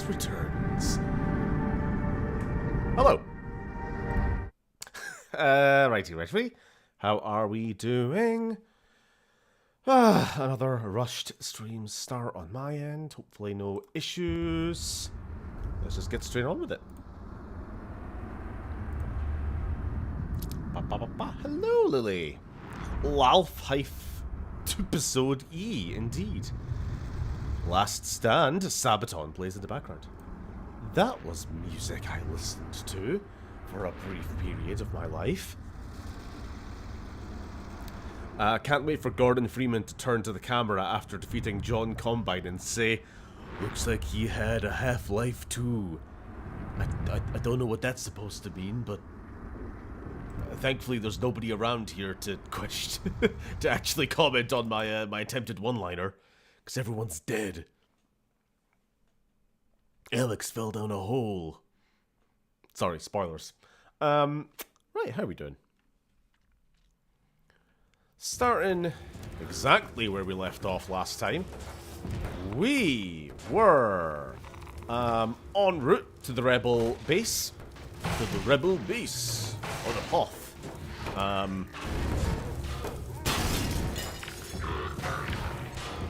Alex returns. Hello. Righty. How are we doing? Another rushed stream start on my end. Hopefully no issues. Let's just get straight on with it. Hello, Lily. Lalfheif episode E, indeed. Last Stand, Sabaton plays in the background. That was music I listened to for a brief period of my life. Can't wait for Gordon Freeman to turn to the camera after defeating John Combine and say, "Looks like he had a half-life too." I don't know what that's supposed to mean, but thankfully there's nobody around here to question, to actually comment on my my attempted one-liner, because everyone's dead. Alex fell down a hole. Sorry, spoilers. Right, how are we doing? Starting exactly where we left off last time. We were en route to the rebel base. To the rebel base. Or the Hoth.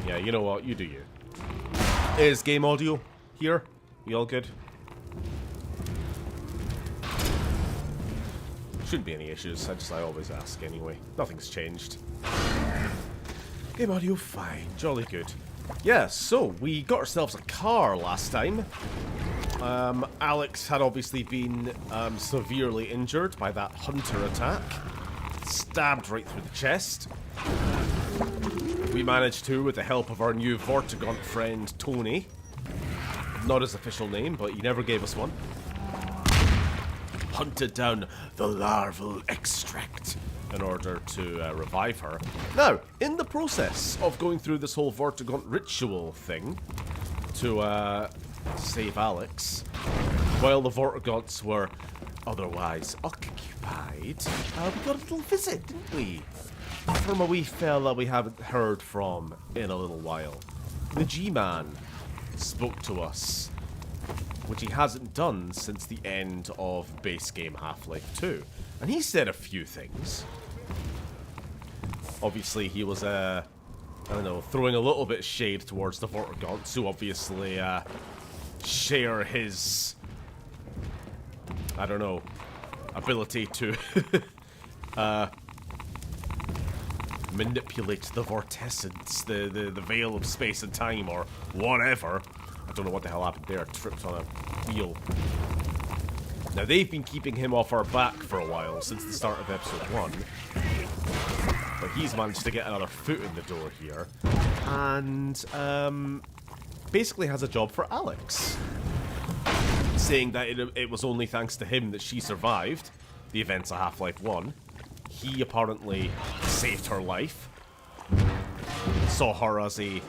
Yeah, you know what? You do you. Is game audio here? You all good? Shouldn't be any issues. I always ask anyway. Nothing's changed. Game audio fine. Jolly good. Yeah, so we got ourselves a car last time. Alex had obviously been severely injured by that hunter attack. Stabbed right through the chest. We managed to, with the help of our new Vortigaunt friend, Tony. Not his official name, but he never gave us one. Hunted down the larval extract in order to revive her. Now, in the process of going through this whole Vortigaunt ritual thing to save Alex, while the Vortigaunts were otherwise occupied, we got a little visit, didn't we? From a wee fella we haven't heard from in a little while. The G-Man spoke to us, which he hasn't done since the end of base game Half-Life 2. And he said a few things. Obviously, he was, I don't know, throwing a little bit of shade towards the Vortigaunts, who obviously share his, I don't know, ability to manipulate the vortescence, the veil of space and time, or whatever. I don't know what the hell happened there. Tripped on a wheel. Now, they've been keeping him off our back for a while, since the start of episode 1. But he's managed to get another foot in the door here. And, basically has a job for Alex. Saying that it was only thanks to him that she survived the events of Half-Life 1. He apparently saved her life. Saw her as a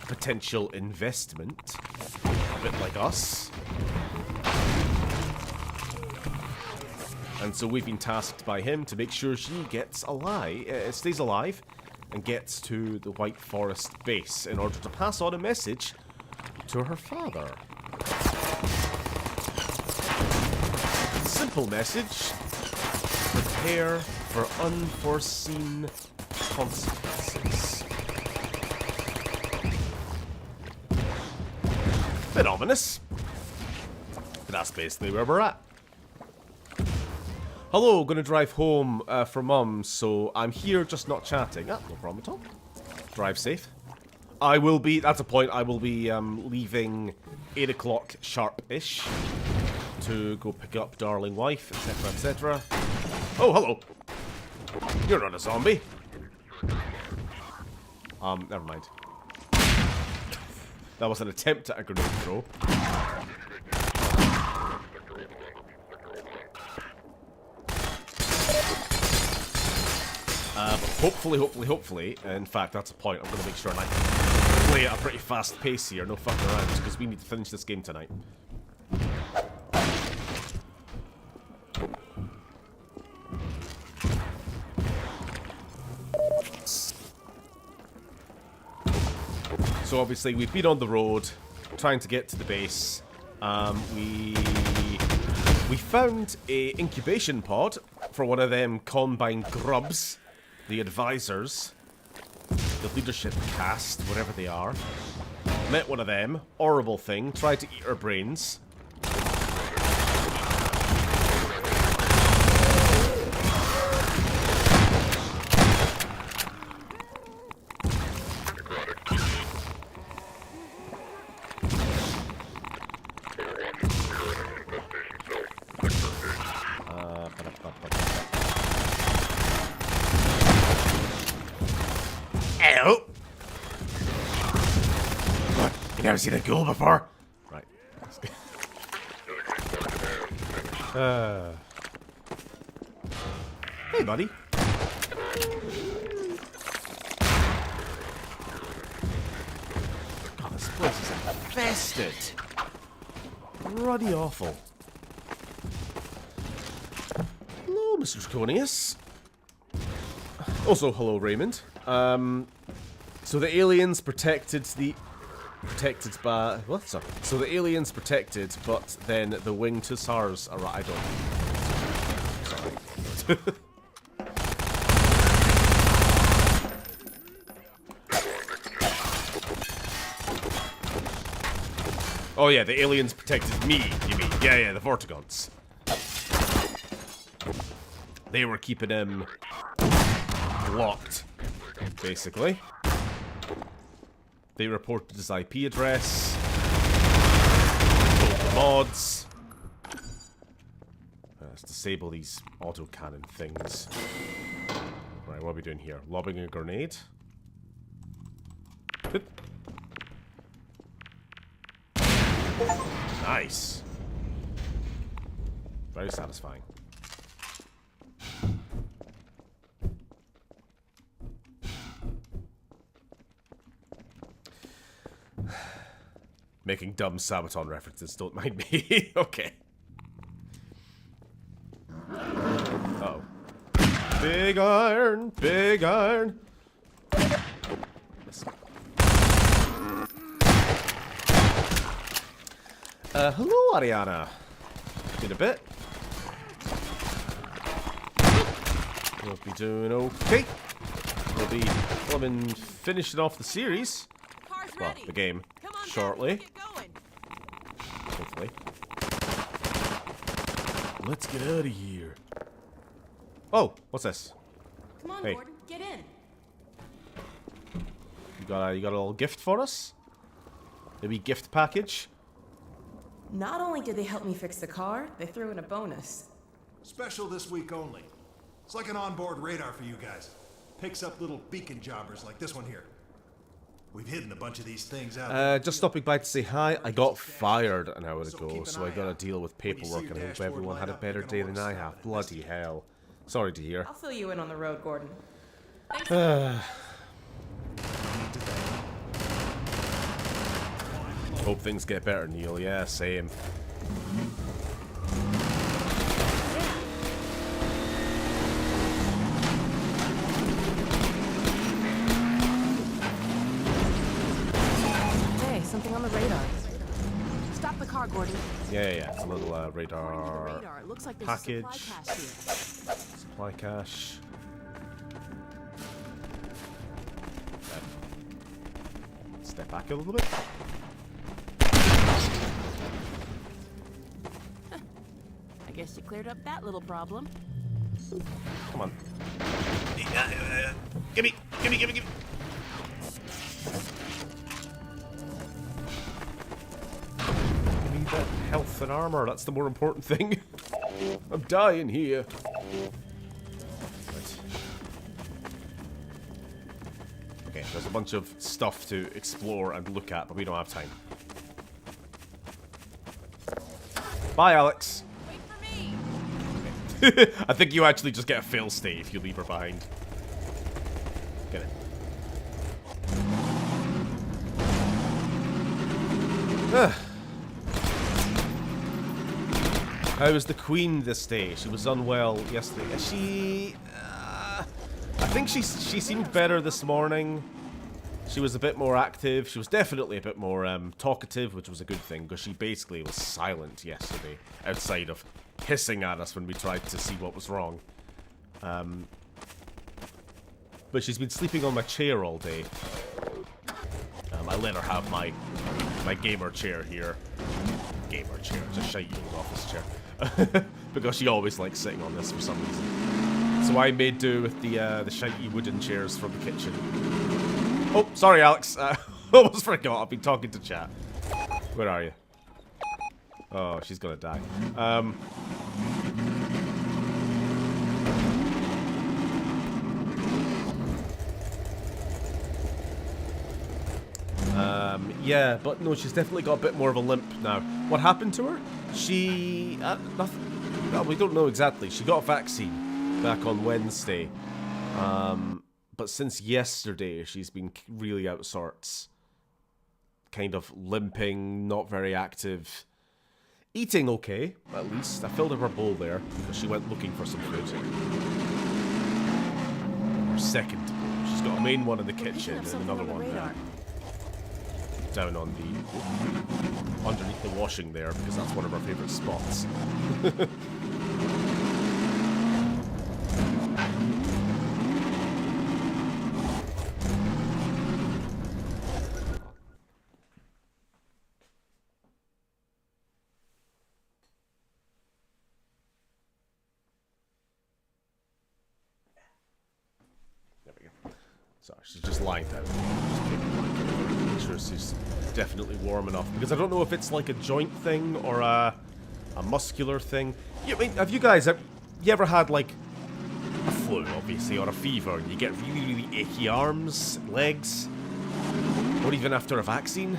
potential investment, a bit like us. And so we've been tasked by him to make sure she gets stays alive, and gets to the White Forest base in order to pass on a message to her father. Simple message: prepare for unforeseen consequences. Bit ominous. But that's basically where we're at. Hello, gonna drive home for Mum, so I'm here just not chatting. Ah, no problem at all. Drive safe. I will be, that's a point, I will be leaving 8 o'clock sharp-ish to go pick up darling wife, etc, etc. Oh, hello. You're not a zombie. Never mind. That was an attempt at a grenade throw. But hopefully, in fact, that's a point. I'm going to make sure I play at a pretty fast pace here, no fucking around, because we need to finish this game tonight. So obviously we've been on the road, trying to get to the base. We found a incubation pod for one of them Combine grubs, the advisors, the leadership caste, whatever they are. Met one of them, horrible thing, tried to eat our brains. Never seen a ghoul before. Right. Hey, buddy. God, this place is infested. Ruddy awful. Hello, Mr. Draconius. Also, hello, Raymond. So the aliens protected the... by... What? Sorry. So the aliens protected, but then the winged hussars are... I don't know. Sorry. Oh yeah, the aliens protected me, you mean? Yeah, the Vortigons. They were keeping him... locked, basically. They reported his IP address. Told the mods. Let's disable these autocannon things. Right, what are we doing here? Lobbing a grenade? Nice. Very satisfying. Making dumb Sabaton references, don't mind me. Okay. Uh-oh. Big iron, big iron. Hello, Ariana. In a bit. We'll be doing okay. We'll be finishing off the series. Well, the game. Shortly. Hopefully. Let's get out of here. Oh, what's this? Come on, hey. Gordon, get in. You got a little gift for us? Maybe gift package? Not only did they help me fix the car, they threw in a bonus. Special this week only. It's like an onboard radar for you guys. Picks up little beacon jobbers like this one here. We've hidden a bunch of these things out. Just stopping by to say hi. I got fired an hour ago, so I gotta deal with paperwork, and I hope everyone had a better day than I have. Bloody hell. Sorry to hear. I'll fill you in on the road, Gordon. Hope things get better, Neil. Yeah, same. Something on the radar. Stop the car, Gordon. Yeah. It's a little radar It looks like there's package. A supply cache here. Supply cache. Okay. Step back a little bit. I guess you cleared up that little problem. Come on. Gimme. Health and armor, that's the more important thing. I'm dying here. Right. Okay, there's a bunch of stuff to explore and look at, but we don't have time. Bye, Alex. Wait for me. Okay. I think you actually just get a fail state if you leave her behind. Get it. How is the Queen this day? She was unwell yesterday. Is she... I think she seemed better this morning. She was a bit more active. She was definitely a bit more talkative, which was a good thing, because she basically was silent yesterday, outside of hissing at us when we tried to see what was wrong. But she's been sleeping on my chair all day. I let her have my gamer chair here. Gamer chair, it's a shitey old office chair. Because she always likes sitting on this for some reason. So I made do with the shitey wooden chairs from the kitchen. Oh, sorry, Alex. Almost forgot. I've been talking to chat. Where are you? Oh, she's gonna die. Yeah, but no, she's definitely got a bit more of a limp now. What happened to her? She... nothing. Well, we don't know exactly. She got a vaccine back on Wednesday. But since yesterday, she's been really out of sorts. Kind of limping, not very active. Eating okay, at least. I filled up her bowl there, because she went looking for some food. Her second bowl. She's got a main one in the kitchen and another one down on the... underneath the washing there, because that's one of our favourite spots. Sorry, she's just lying down. Make sure she's definitely warm enough. Because I don't know if it's like a joint thing or a muscular thing. I mean, have you guys, you ever had like a flu, obviously, or a fever, and you get really, really achy arms, legs, or even after a vaccine?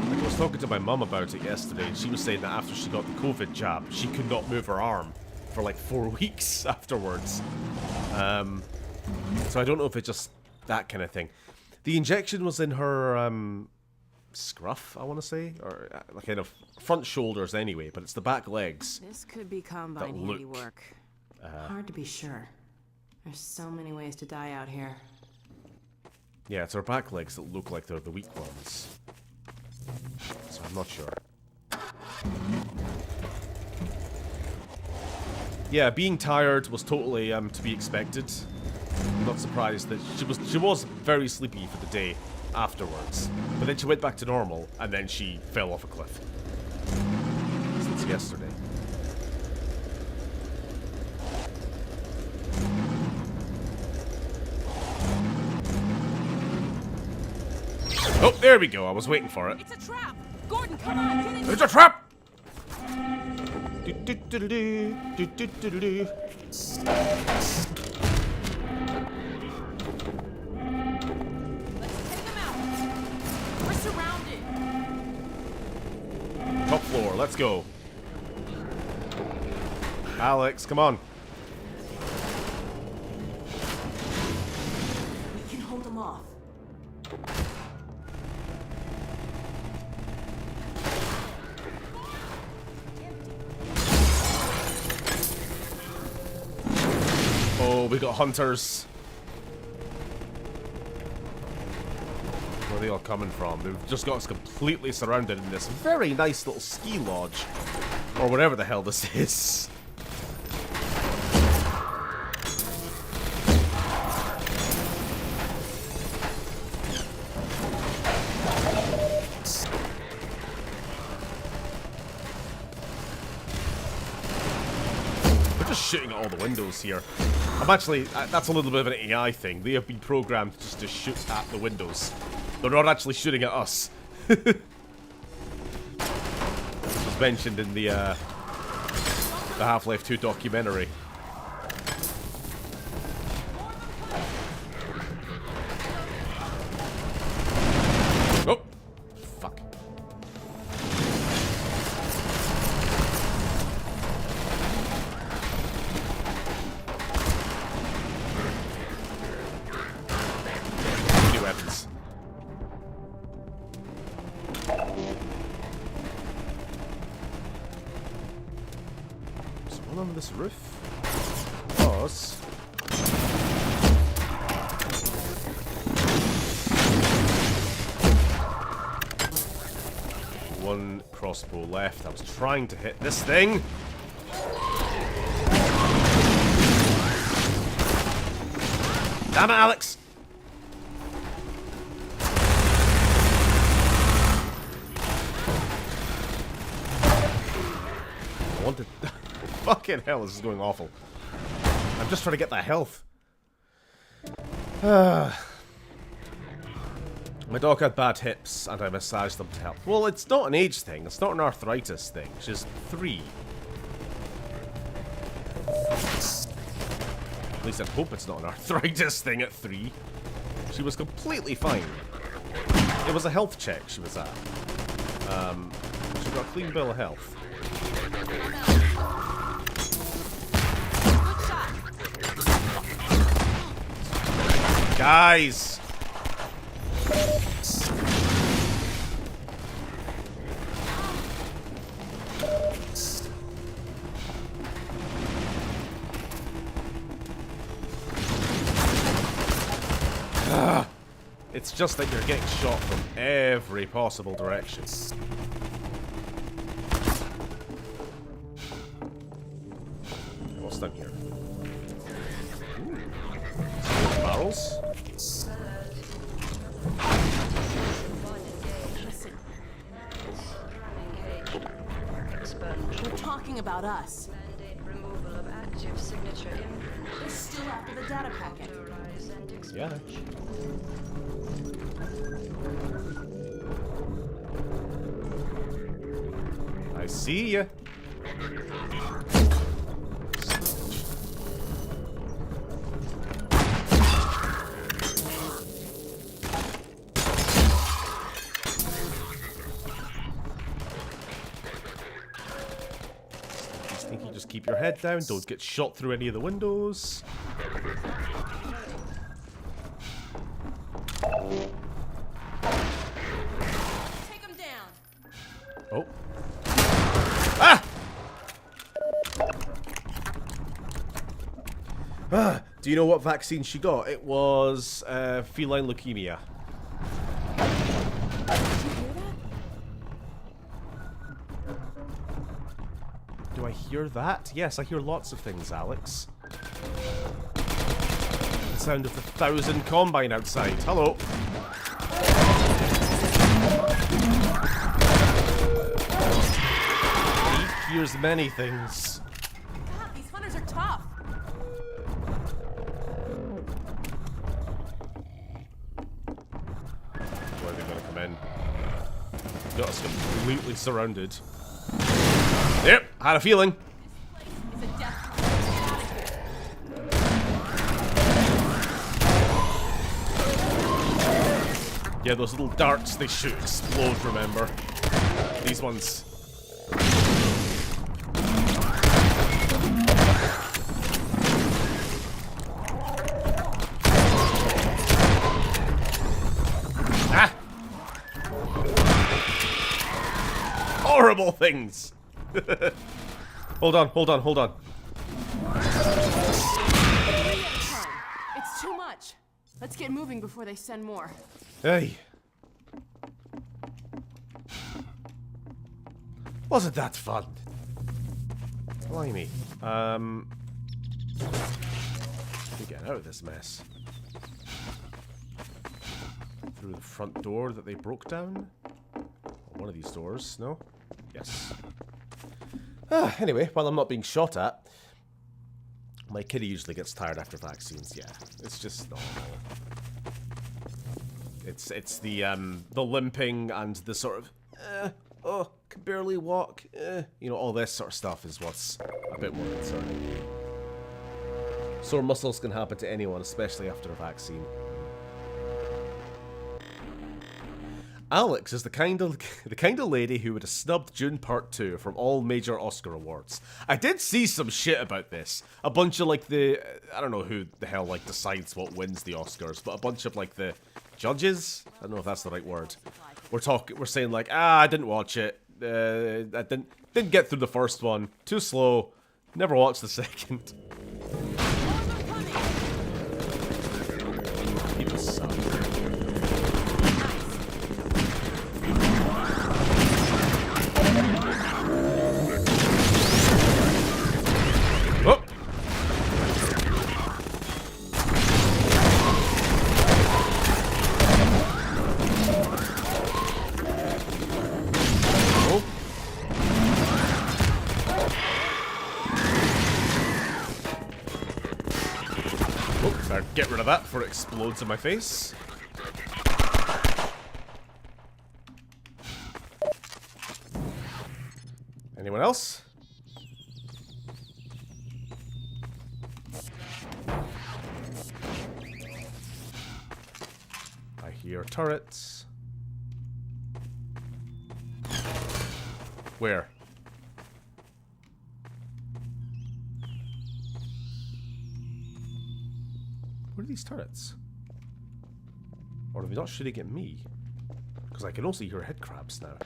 Like, I was talking to my mum about it yesterday, and she was saying that after she got the COVID jab, she could not move her arm for like 4 weeks afterwards. So I don't know if it's just that kind of thing. The injection was in her scruff, I want to say, or kind of front shoulders anyway, but it's the back legs. This could be combine handiwork. Hard to be sure. There's so many ways to die out here. Yeah, it's her back legs that look like they're the weak ones. So I'm not sure. Yeah, being tired was totally to be expected. I'm not surprised that she was very sleepy for the day afterwards, but then she went back to normal and then she fell off a cliff since yesterday. Oh, there we go. I was waiting for it. It's a trap. Gordon, come on, get in. It's a trap. Top floor, let's go. Alex, come on. We can hold them off. Oh, we got hunters. Where are they all coming from? They've just got us completely surrounded in this very nice little ski lodge. Or whatever the hell this is. We're just shooting at all the windows here. I'm actually, that's a little bit of an AI thing. They have been programmed just to shoot at the windows. They're not actually shooting at us. It was mentioned in the Half-Life 2 documentary. Oh! Fuck. New weapons. Someone on this roof? Pause. one crossbow left. I was trying to hit this thing. Damn it, Alex! I wanted... Fucking hell, this is going awful. I'm just trying to get that health. My dog had bad hips, and I massaged them to help. Well, it's not an age thing. It's not an arthritis thing. She's 3. At least I hope it's not an arthritis thing at 3. She was completely fine. It was a health check she was at. She got a clean bill of health. Guys! It's just that you're getting shot from every possible direction. What's down here? Ooh. Barrels? Listen. We're talking about us. Removal of active signature imprint. They're still after the data packet. Yeah. I see ya. Just keep your head down, don't get shot through any of the windows. Take him down. Oh. Ah! Ah! Do you know what vaccine she got? It was feline leukemia. Did you hear that? Do I hear that? Yes, I hear lots of things, Alex. The sound of the 1,000 combine outside. Hello. He hears many things. God, these hunters are tough. Where are they gonna come in? Got us completely surrounded. Yep, had a feeling. This place is a death trap. Get out of here. Yeah, those little darts they shoot explode, remember? These ones. Ah! Horrible things! Hold on, hold on, hold on. It's too much. Let's get moving before they send more. Hey. Wasn't that fun? Blimey. How do we get out of this mess? Through the front door that they broke down? One of these doors, no? Yes. Anyway, while I'm not being shot at, my kitty usually gets tired after vaccines. Yeah, it's just normal. It's the limping and the sort of oh, can barely walk. You know, all this sort of stuff is what's a bit more concerning. Sore muscles can happen to anyone, especially after a vaccine. Alex is the kind of lady who would have snubbed Dune Part 2 from all major Oscar awards. I did see some shit about this. A bunch of like I don't know who the hell like decides what wins the Oscars, but a bunch of like the judges. I don't know if that's the right word. We're saying like, I didn't watch it. I didn't get through the first one. Too slow. Never watched the second. People suck. Get rid of that before it explodes in my face. Anyone else? I hear turrets. Where? Where are these turrets? Or are they not shooting at me? Because I can also hear head crabs now.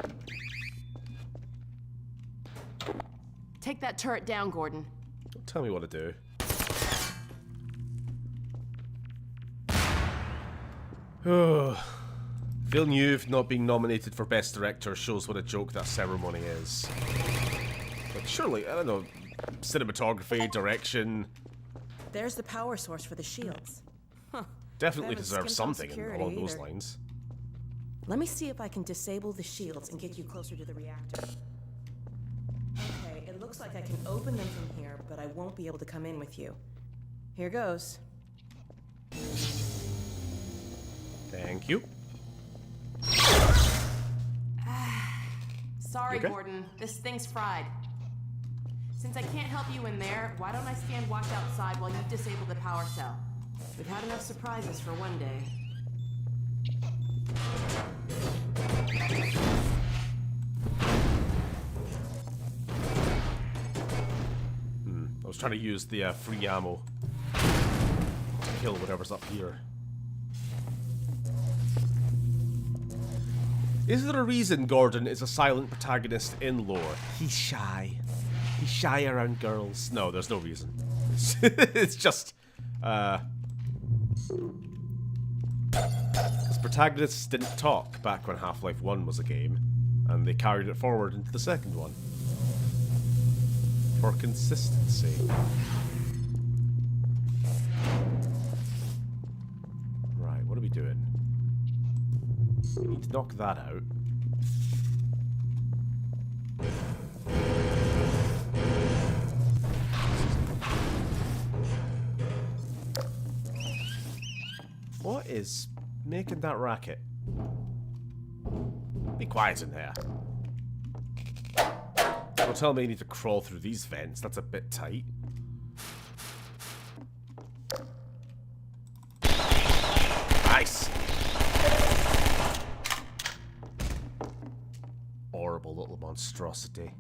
Take that turret down, Gordon. Don't tell me what to do. Villeneuve not being nominated for Best Director shows what a joke that ceremony is. But surely, I don't know, cinematography, direction... There's the power source for the shields. Huh. Definitely Haven't deserves skimped on something security along those either. lines. Let me see if I can disable the shields and get you closer to the reactor. Okay, it looks like I can open them from here, but I won't be able to come in with you. Here goes. Thank you. Sorry, Okay. Gordon. This thing's fried. Since I can't help you in there, why don't I stand watch outside while you disable the power cell? We've had enough surprises for one day. I was trying to use the free ammo to kill whatever's up here. Is there a reason Gordon is a silent protagonist in lore? He's shy. He's shy around girls. No, there's no reason. It's just... Because protagonists didn't talk back when Half-Life 1 was a game, and they carried it forward into the second one. For consistency. Right, what are we doing? We need to knock that out. What is making that racket? Be quiet in there. Don't tell me I need to crawl through these vents. That's a bit tight. Nice. Horrible little monstrosity.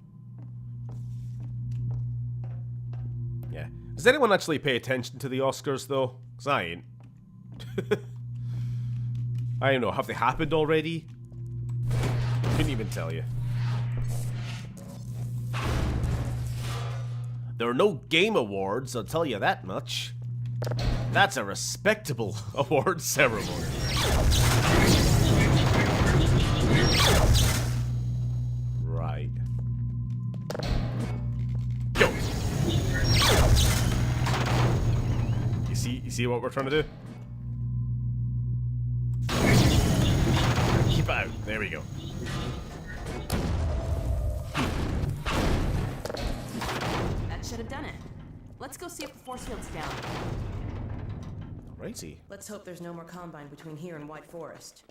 Yeah. Does anyone actually pay attention to the Oscars, though? Because I ain't. I don't know. Have they happened already? Couldn't even tell you. There are no game awards, I'll tell you that much. That's a respectable award ceremony. Right. Go! You see what we're trying to do? Keep out. There we go. Should have done it. Let's go see if the force field's down. Alrighty. Let's hope there's no more Combine between here and White Forest.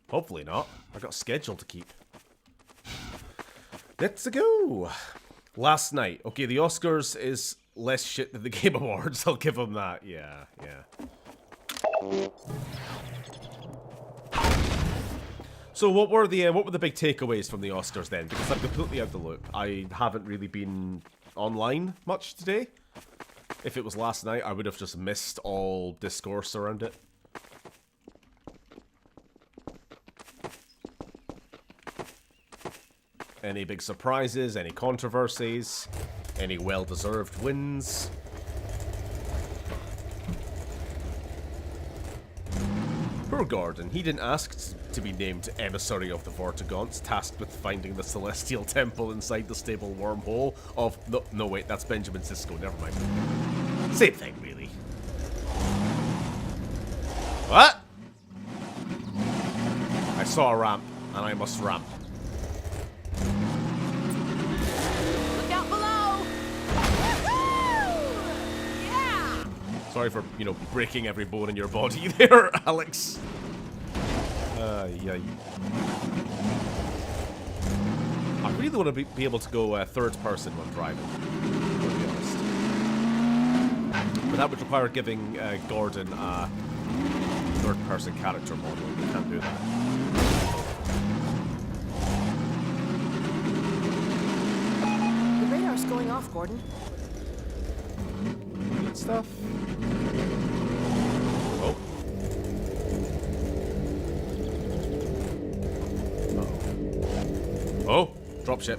Hopefully not. I got a schedule to keep. Let's go. Last night. Okay, the Oscars is less shit than the Game Awards. I'll give them that. Yeah, yeah. So what were the big takeaways from the Oscars then? Because I'm completely out of the loop. I haven't really been online much today. If it was last night, I would have just missed all discourse around it. Any big surprises, any controversies, any well-deserved wins? Poor Gordon, he didn't ask to be named Emissary of the Vortigaunts, tasked with finding the Celestial Temple inside the stable wormhole of... No, wait, that's Benjamin Sisko, never mind. Same thing, really. What? I saw a ramp, and I must ramp. Look out below! Woohoo! Yeah! Sorry for, you know, breaking every bone in your body there, Alex. Yeah. I really want to be able to go third person when driving, to be honest. But that would require giving Gordon a third person character model. We can't do that. The radar's going off, Gordon. Good stuff. Oh. Oh, dropship.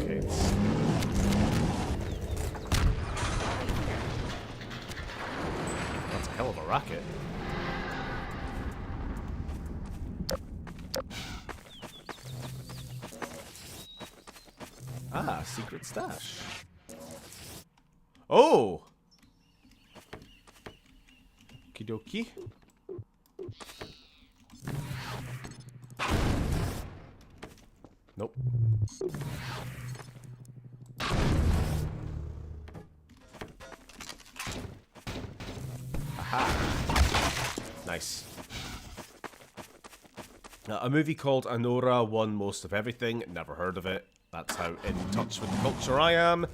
Okay. That's a hell of a racket. Ah, secret stash. Oh! Okie dokie. Nope. Aha. Nice. A movie called Anora won most of everything. Never heard of it. That's how in touch with the culture I am.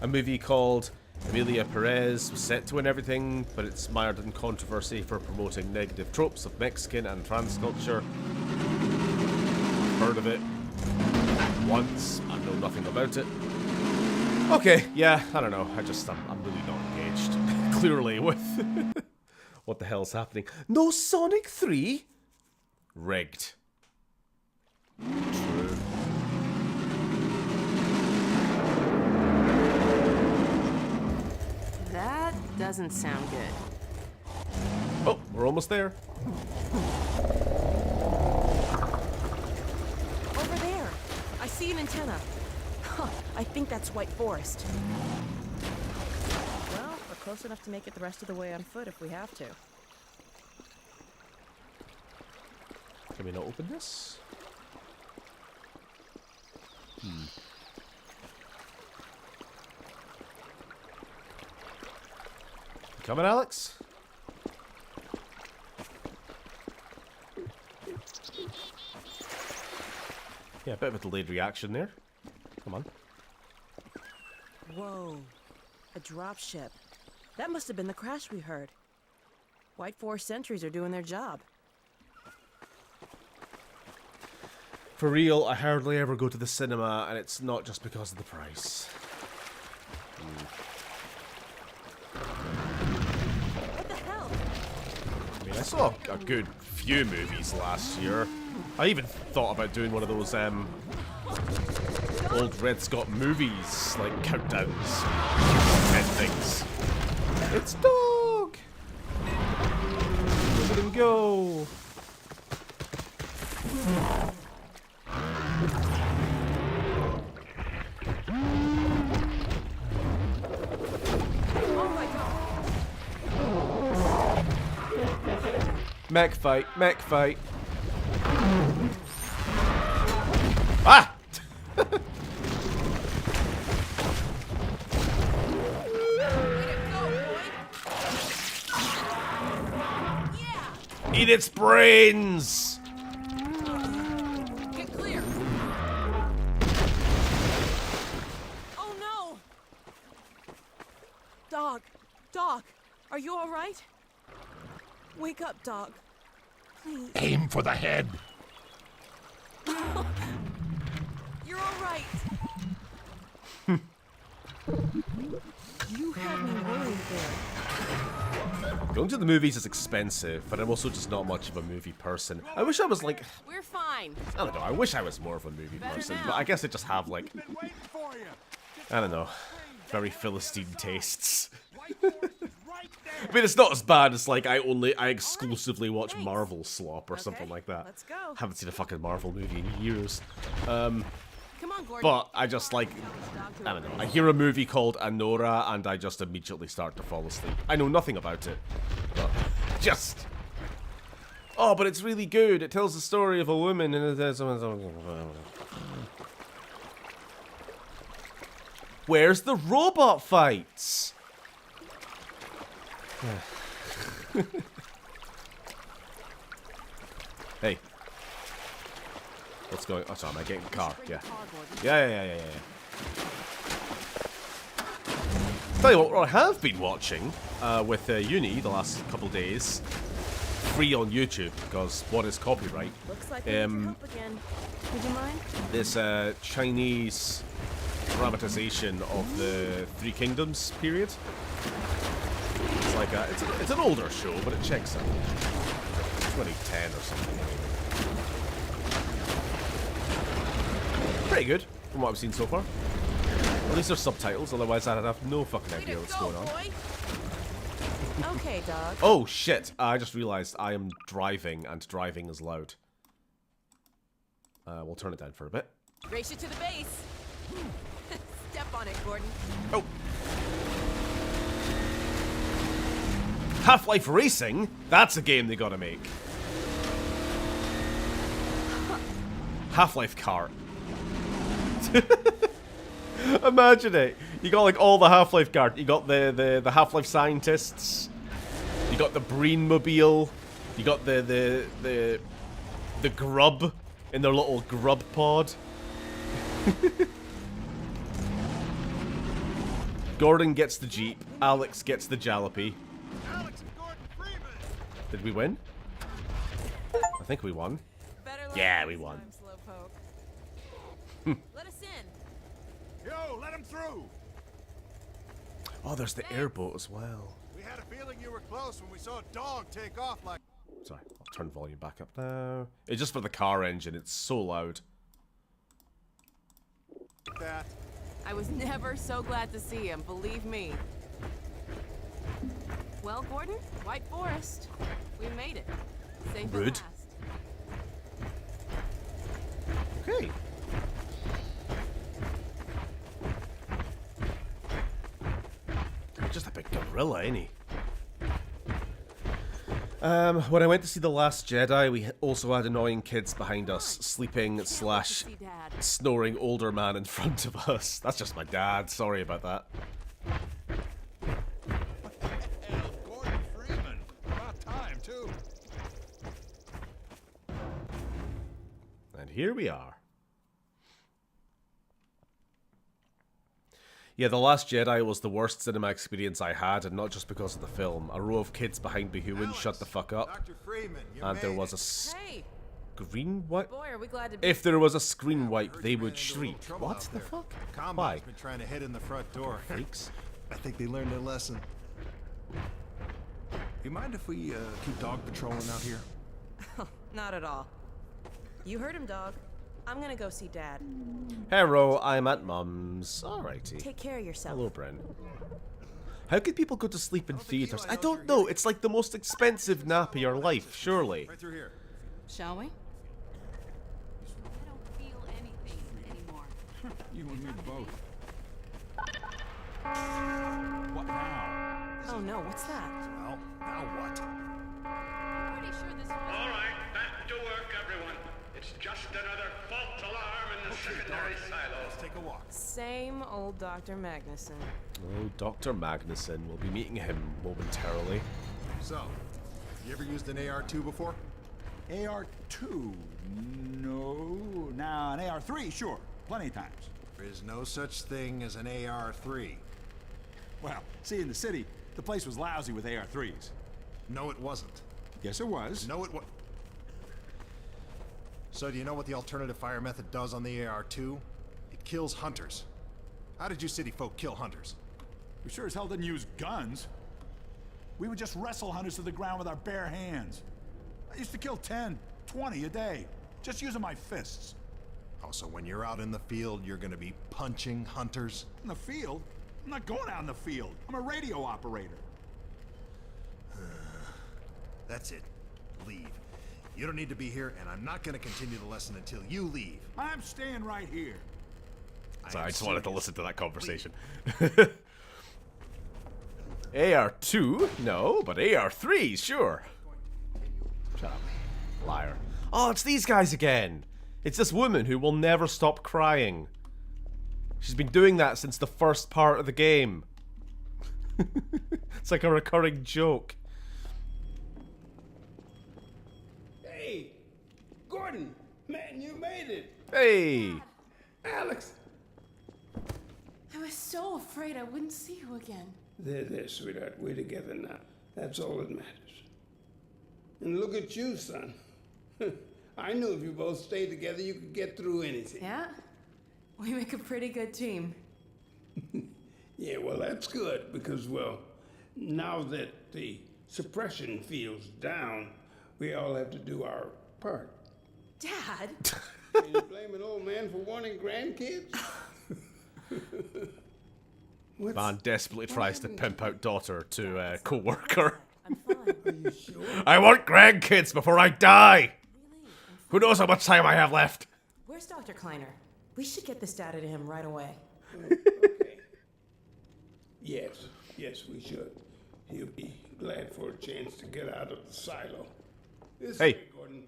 A movie called Emilia Perez was set to win everything, but it's mired in controversy for promoting negative tropes of Mexican and trans culture. I've heard of it once. I know nothing about it. Okay, yeah, I don't know. I'm really not engaged. Clearly with what the hell's happening. No Sonic 3? Rigged. True. That doesn't sound good. Oh, we're almost there. Over there. I see an antenna. Huh, I think that's White Forest. Well, we're close enough to make it the rest of the way on foot if we have to. Can we not open this? Coming, Alex? Yeah, a bit of a delayed reaction there. Come on. Whoa. A dropship. That must have been the crash we heard. White Forest sentries are doing their job. For real, I hardly ever go to the cinema, and it's not just because of the price. What the hell? I mean, I saw a good few movies last year. I even thought about doing one of those old Red Scott movies, like countdowns, 10 things. It's dog! Look at him go! Mech fight, mech fight. Ah! Eat its brains! Get clear! Oh no! Dog! Dog! Are you alright? Wake up, dog. Please. Aim for the head. You're alright. You had me worried there. Going to the movies is expensive, but I'm also just not much of a movie person. I wish I was like, We're fine. I don't know, I wish I was more of a movie person, but I guess I just have like, I don't know, very Philistine tastes. I mean, it's not as bad as like I exclusively watch Marvel slop or something like that. Let's go. Haven't seen a fucking Marvel movie in years. Come on, Gordon. But I just like, I don't know, I hear a movie called Anora and I just immediately start to fall asleep. I know nothing about it, but just... Oh, but it's really good. It tells the story of a woman and it has... Where's the robot fights? Hey. What's going on? Oh, sorry, am I getting the car? Yeah. Yeah. Tell you what I have been watching with uni the last couple days. Free on YouTube, because what is copyright? Looks like we need your help again. Would you mind? This Chinese dramatization of the Three Kingdoms period. It's like it's an older show, but it checks out. 2010 or something. Pretty good from what I've seen so far. At least there's subtitles, otherwise I'd have no fucking idea what's going on. Okay, dog. Oh shit! I just realized I am driving, and driving is loud. We'll turn it down for a bit. Race you to the base. Step on it, Gordon. Oh. Half-Life Racing? That's a game they gotta make. Half-Life Kart. Imagine it. You got like all the Half-Life kart. You got the Half-Life scientists. You got the Breen-mobile. You got the grub in their little grub pod. Gordon gets the Jeep. Alex gets the Jalopy. Alex and Gordon Freeman. Did we win? I think we won. Yeah, we won. Let us in. Yo, let him through. Oh, there's the airboat as well. We had a feeling you were close when we saw a dog take off like Sorry, I'll turn volume back up now. It's just for the car engine. It's so loud. that. I was never so glad to see him, believe me. Well, Gordon, White Forest. We made it. Safe at Rude. last. Okay. Just a big gorilla, ain't he? When I went to see The Last Jedi, we also had annoying kids behind us, sleeping / See Dad. snoring older man in front of us. That's just my dad. Sorry about that. Hell, Gordon Freeman. About time, too. And here we are. Yeah, The Last Jedi was the worst cinema experience I had, and not just because of the film. A row of kids behind me who wouldn't shut the fuck up. Dr. Freeman, you And there made was a it. Hey, screen wipe. boy, are we glad to be. If there was a screen wipe, Heard they you ran would into a little shriek. trouble What out the there. fuck? Combine's Why? been trying to head in the front door. Freaks. I think they learned their lesson. You mind if we keep dog patrolling out here? Not at all. You heard him, dog. I'm gonna go see Dad. Hello, I'm at Mum's. Alrighty. Take care of yourself. Hello, Brent. How could people go to sleep in don't think theaters? Eli I knows don't you're know. here. It's like the most expensive nap of your life, surely. Right through here. Shall we? I don't feel anything anymore. You and me both. What now? Oh no, what's that? Well, now what? I'm pretty sure this was... All right, back to work, everyone. It's just another false alarm in the secondary silo. Let's take a walk. Same old Dr. Magnuson. Oh, Dr. Magnuson. We'll be meeting him momentarily. So, you ever used an AR-2 before? AR-2? No. Now, an AR-3, sure. Plenty of times. There is no such thing as an AR-3. Well, see, in the city, the place was lousy with AR-3s. No, it wasn't. Yes, it was. No, it was. So, do you know what the alternative fire method does on the AR-2? It kills hunters. How did you city folk kill hunters? We sure as hell didn't use guns. We would just wrestle hunters to the ground with our bare hands. I used to kill 10, 20 a day, just using my fists. Oh, so when you're out in the field, you're gonna be punching hunters? In the field? I'm not going out in the field. I'm a radio operator. That's it. Leave. You don't need to be here, and I'm not gonna continue the lesson until you leave. I'm staying right here. Sorry, am I just wanted to serious. listen to that conversation. AR-2? No, but AR-3, sure. Shut up. Liar. Oh, it's these guys again. It's this woman who will never stop crying. She's been doing that since the first part of the game. It's like a recurring joke. Hey, Gordon, man, you made it. Hey! Alex. I was so afraid I wouldn't see you again. There, sweetheart. We're together now. That's all that matters. And look at you, son. I knew if you both stayed together, you could get through anything. Yeah? We make a pretty good team. Yeah, well, that's good because, well, now that the suppression field's down, we all have to do our part. Dad? Can you blame an old man for wanting grandkids? Man desperately tries to pimp out daughter to a co-worker. I'm fine. Are you sure? I want grandkids before I die! Who knows how much time I have left? Where's Dr. Kleiner? We should get this data to him right away. Okay. Yes, we should. He'll be glad for a chance to get out of the silo. This Hey. way, Gordon.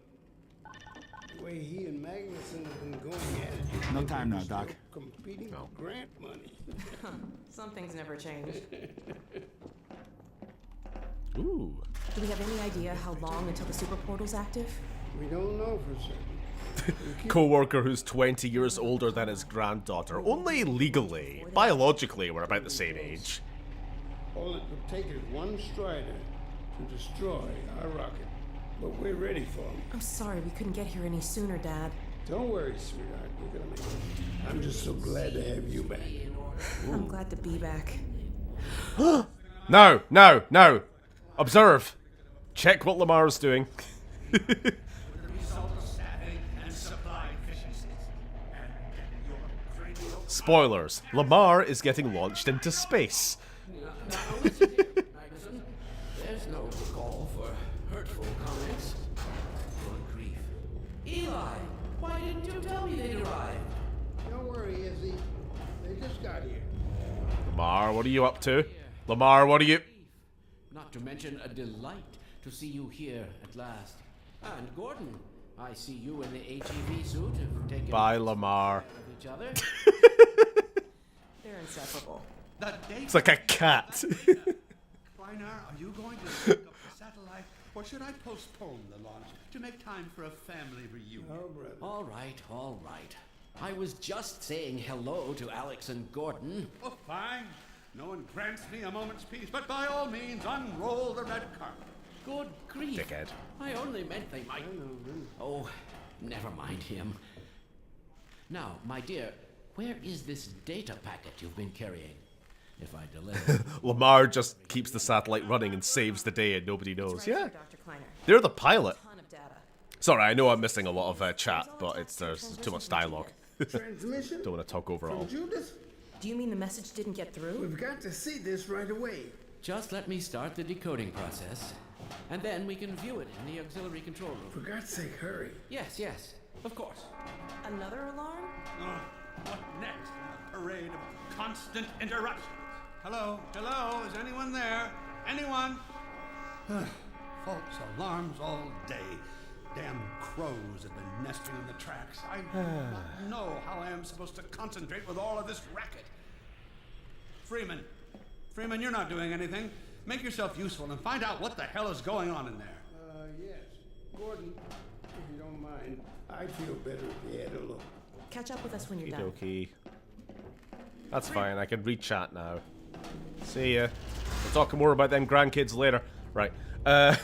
The way he and Magnuson have been going at it. No time now, Doc. Competing for grant money. Some things never change. Ooh. Do we have any idea how long until the super portal's active? We don't know for certain. Co-worker who's 20 years older than his granddaughter. Only legally. Biologically, we're about the same age. All it would take is one strider to destroy our rocket. But we're ready for him. I'm sorry we couldn't get here any sooner, Dad. Don't worry, sweetheart. We're gonna make it. I'm just so glad to have you back. I'm glad to be back. No. Observe. Check what Lamar's doing. Spoilers. Lamar is getting launched into space. There's no call for hurtful comments. Good grief. Eli, why didn't you tell me they'd arrived? Don't worry, Izzy. They just got here. Lamar, what are you up to? Lamar, what are you... Not to mention a delight to see you here at last. And Gordon, I see you in the HEV suit have taken Bye, Lamar. care of each other. They're inseparable. It's like a cat. Kleiner, are you going to pick up the satellite, or should I postpone the launch to make time for a family reunion? Oh, brother. All right. I was just saying hello to Alex and Gordon. Oh, fine. No one grants me a moment's peace, but by all means, unroll the red carpet. Good grief. Dickhead. I only meant they might... Oh, never mind him. Now, my dear, where is this data packet you've been carrying? If I delay... Lamar just keeps the satellite running and saves the day and nobody knows. Right Yeah, here, Dr. Kleiner. they're the pilot. Ton of data. Sorry, I know I'm missing a lot of chat, but there's too much dialogue. Transmission? Don't want to talk over it all. From Judith? Do you mean the message didn't get through? We've got to see this right away. Just let me start the decoding process, and then we can view it in the auxiliary control For room. God's sake, hurry. Yes, of course. Another alarm? Oh, what next in a parade of constant interruptions? Hello? Is anyone there? Anyone? False alarms all day. Damn crows have been nesting in the tracks. I do not know how I am supposed to concentrate with all of this racket. Freeman, you're not doing anything. Make yourself useful and find out what the hell is going on in there. Yes. Gordon, if you don't mind, I'd feel better if you had a look. Catch up with us when you're done. Okay. That's fine, I can read chat now. See ya. We'll talk more about them grandkids later. Right. Doors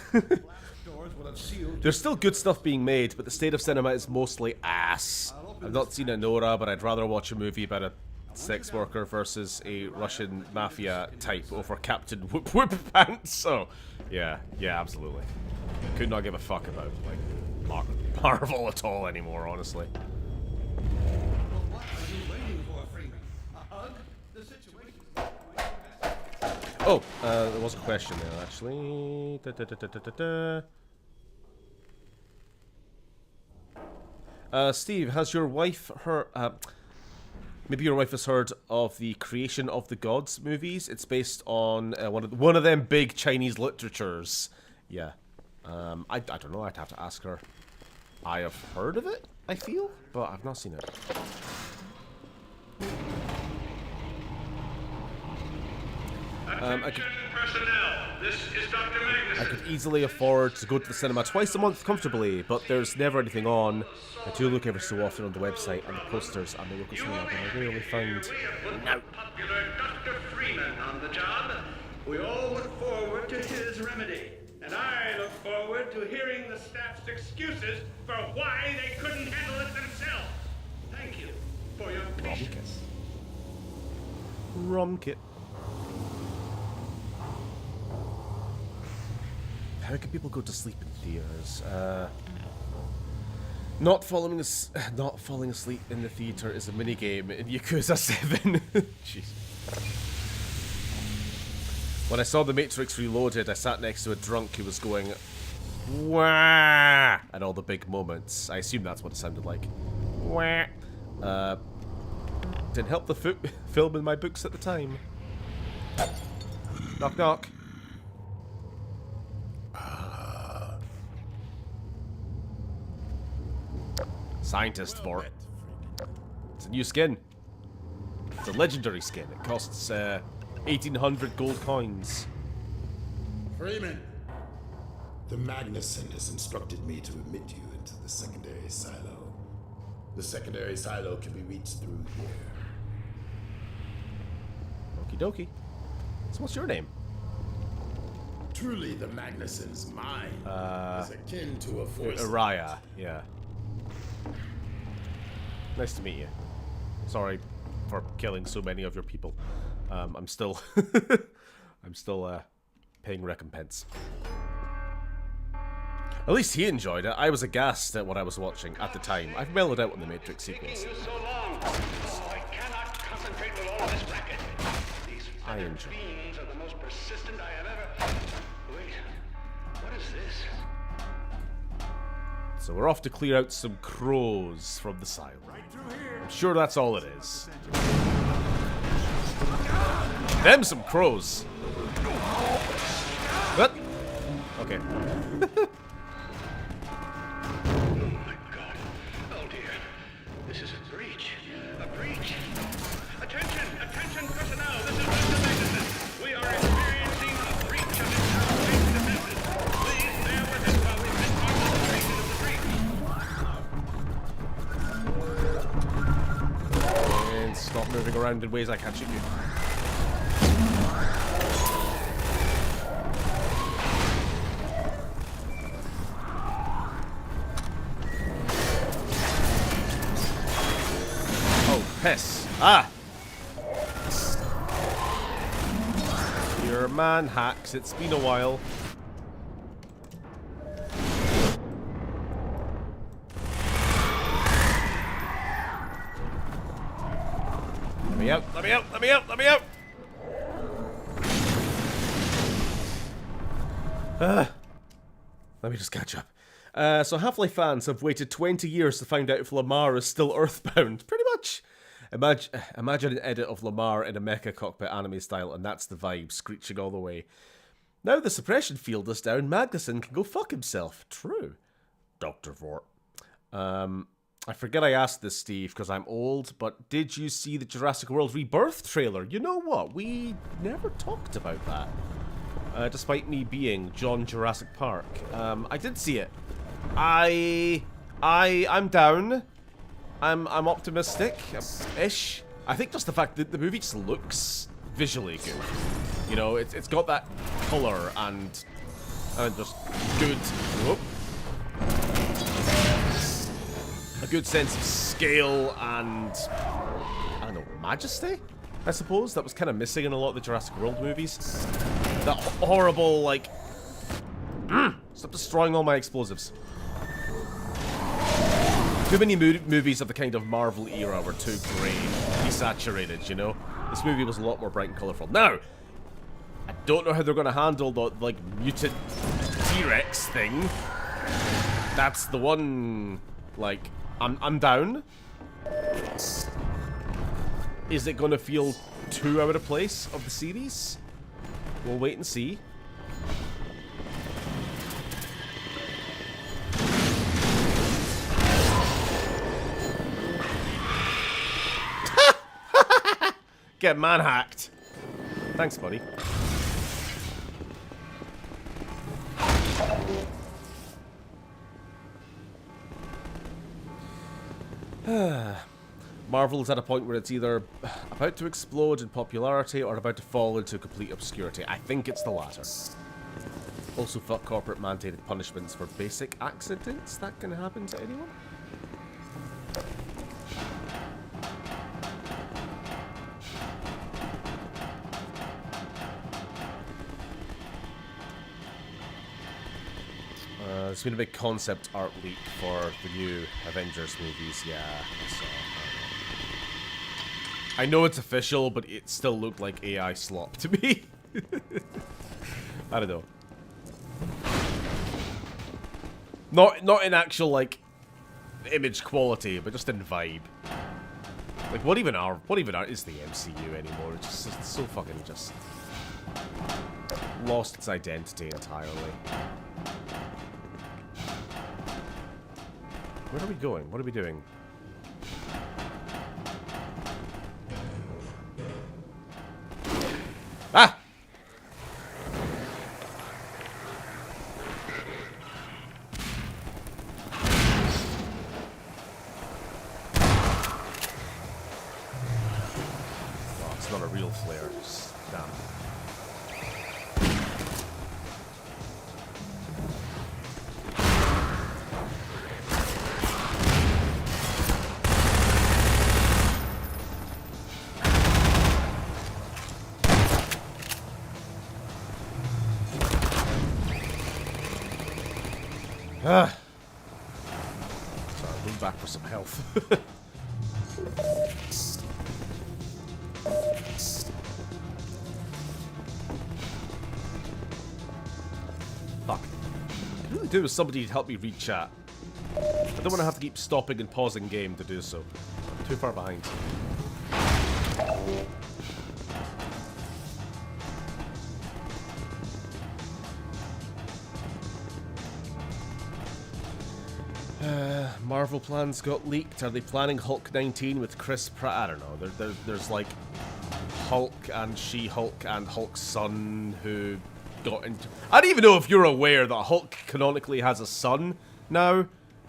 will have sealed. There's still good stuff being made, but the state of cinema is mostly ass. I've not seen Nora, but I'd rather watch a movie about a sex worker versus a Russian mafia type over Captain Whoop Whoop Pants. So, yeah, absolutely. Could not give a fuck about like Marvel at all anymore, honestly. Well, what are you waiting for, Freeman? A hug? The situation is not going to Oh, there was a question there, actually. Steve, has your wife heard... maybe your wife has heard of the Creation of the Gods movies? It's based on one of them big Chinese literatures. Yeah. I don't know, I'd have to ask her. I have heard of it, I feel, but I've not seen it. I could easily afford to go to the cinema twice a month comfortably, but there's never anything on. I do look every so often on the website and the posters and the local cinema, but I rarely find... No. Popular Dr. Freeman on the job. We all look forward to his remedy. And I look forward to hearing the staff's excuses for why they couldn't handle it themselves. Thank you for your patience. Romkit. How can people go to sleep in theaters? Not falling asleep in the theater is a minigame in Yakuza 7. Jeez. When I saw The Matrix Reloaded, I sat next to a drunk who was going, wah, at all the big moments. I assume that's what it sounded like. Wah. Didn't help the film in my books at the time. Knock knock. Scientist for it. It's a new skin. It's a legendary skin. It costs 1,800 gold coins. Freeman, the Magnuson has instructed me to admit you into the secondary silo. The secondary silo can be reached through here. Okie dokie. So what's your name? Truly, the Magnuson's mind is akin to a force. Araya, yeah. Nice to meet you. Sorry for killing so many of your people. I'm still paying recompense. At least he enjoyed it. I was aghast at what I was watching at the time. I've mellowed out on the Matrix sequels. I enjoy it. Are the most persistent I have ever... Wait, what is this? So we're off to clear out some crows from the silo. I'm sure that's all it is. Them some crows. What? Okay. Oh my God. Oh dear. This is a breach. A breach. Attention! Attention personnel! This is Dr. Magnuson. We are experiencing a breach of internal safety defenses. Please bear with us while we fix our operation of the breach. And stop moving around in ways I can't shoot you. Piss. Ah! Your man hacks. It's been a while. Let me out. Let me out. Let me out. Let me out. Let me just catch up. So Half-Life fans have waited 20 years to find out if Lamar is still Earthbound. Pretty much. Imagine an edit of Lamar in a mecha cockpit anime style, and that's the vibe, screeching all the way. Now the suppression field is down, Magnuson can go fuck himself. True. Dr. Vort. I forget I asked this, Steve, because I'm old, but did you see the Jurassic World Rebirth trailer? You know what? We never talked about that. Despite me being John Jurassic Park. I did see it. I'm down. I'm optimistic-ish. I think just the fact that the movie just looks visually good. You know, it's got that color and just good. Whoop. A good sense of scale and I don't know, majesty. I suppose that was kind of missing in a lot of the Jurassic World movies. That horrible like. Stop destroying all my explosives. Too many movies of the kind of Marvel era were too grey, desaturated, you know? This movie was a lot more bright and colourful. Now, I don't know how they're going to handle the, like, mutant T-Rex thing. That's the one, like, I'm down. Is it going to feel too out of place of the series? We'll wait and see. Get man hacked. Thanks, buddy. Marvel is at a point where it's either about to explode in popularity or about to fall into complete obscurity. I think it's the latter. Also, fuck corporate mandated punishments for basic accidents. That can happen to anyone. There's been a big concept art leak for the new Avengers movies. Yeah, I saw. I know it's official, but it still looked like AI slop to me. I don't know. Not in actual like image quality, but just in vibe. Like what even is the MCU anymore? It's so fucking just lost its identity entirely. Where are we going? What are we doing? Ah! Oh, it's not a real flare. Damn. Ah. Sorry, move back for some health. Fuck. I really do wish somebody to help me read chat. I don't want to have to keep stopping and pausing game to do so. I'm too far behind. Marvel plans got leaked. Are they planning Hulk 19 with Chris Pratt? I don't know. There's like Hulk and She-Hulk and Hulk's son who got into... I don't even know if you're aware that Hulk canonically has a son now.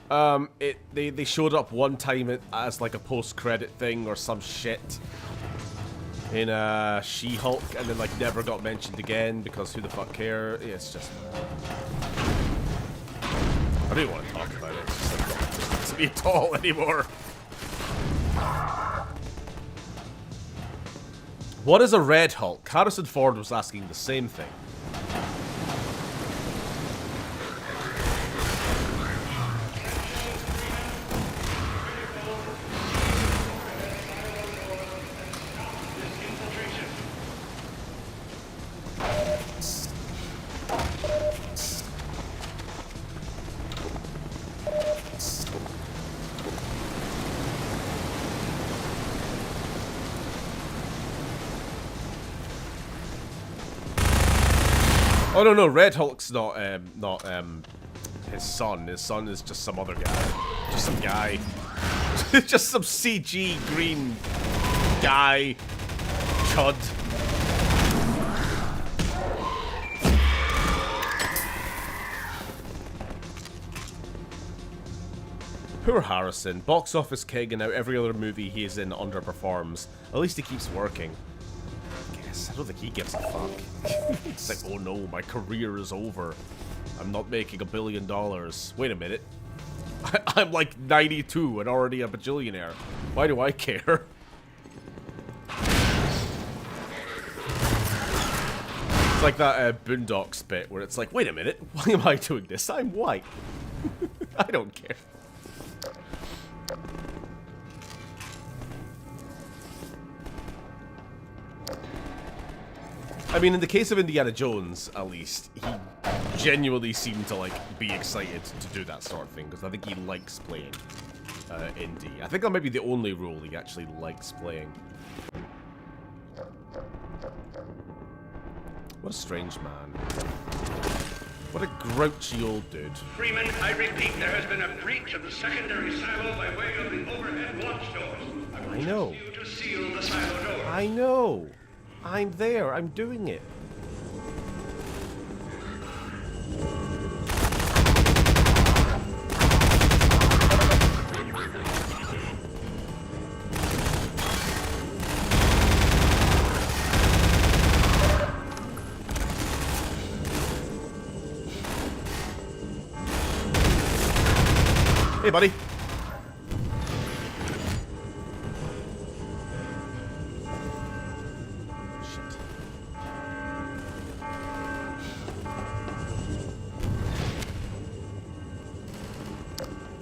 They showed up one time as like a post-credit thing or some shit in She-Hulk, and then like never got mentioned again because who the fuck care? Yeah, it's just... I don't even want to talk about it. It's just like, it doesn't be at all anymore. What is a Red Hulk? Harrison Ford was asking the same thing. Oh no, Red Hulk's not his son. His son is just some other guy. Just some guy. Just some CG green guy. Chud. Poor Harrison. Box office king, and now every other movie he is in underperforms. At least he keeps working. I don't think he gives a fuck. It's like, oh no, my career is over. I'm not making $1 billion. Wait a minute. I'm like 92 and already a bajillionaire. Why do I care? It's like that Boondocks bit where it's like, wait a minute, why am I doing this? I'm white. I don't care. I mean, in the case of Indiana Jones, at least, he genuinely seemed to, like, be excited to do that sort of thing, because I think he likes playing Indy. I think that might be the only role he actually likes playing. What a strange man. What a grouchy old dude. Freeman, I repeat, there has been a breach of the secondary silo by way of the overhead launch doors. I know. You to seal the silo door. I know. I'm there. I'm doing it. buddy. Shit.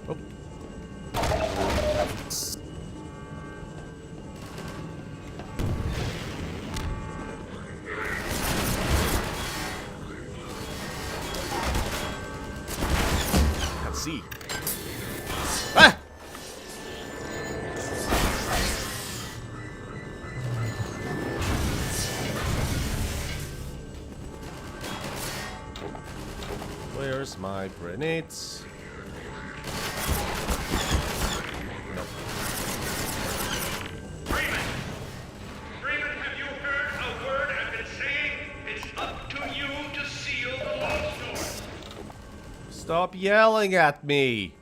Oh. Can't see. Ah! Where's my grenades? Nope. Freeman, have you heard a word I've been saying? It's up to you to seal the lost door. Stop yelling at me.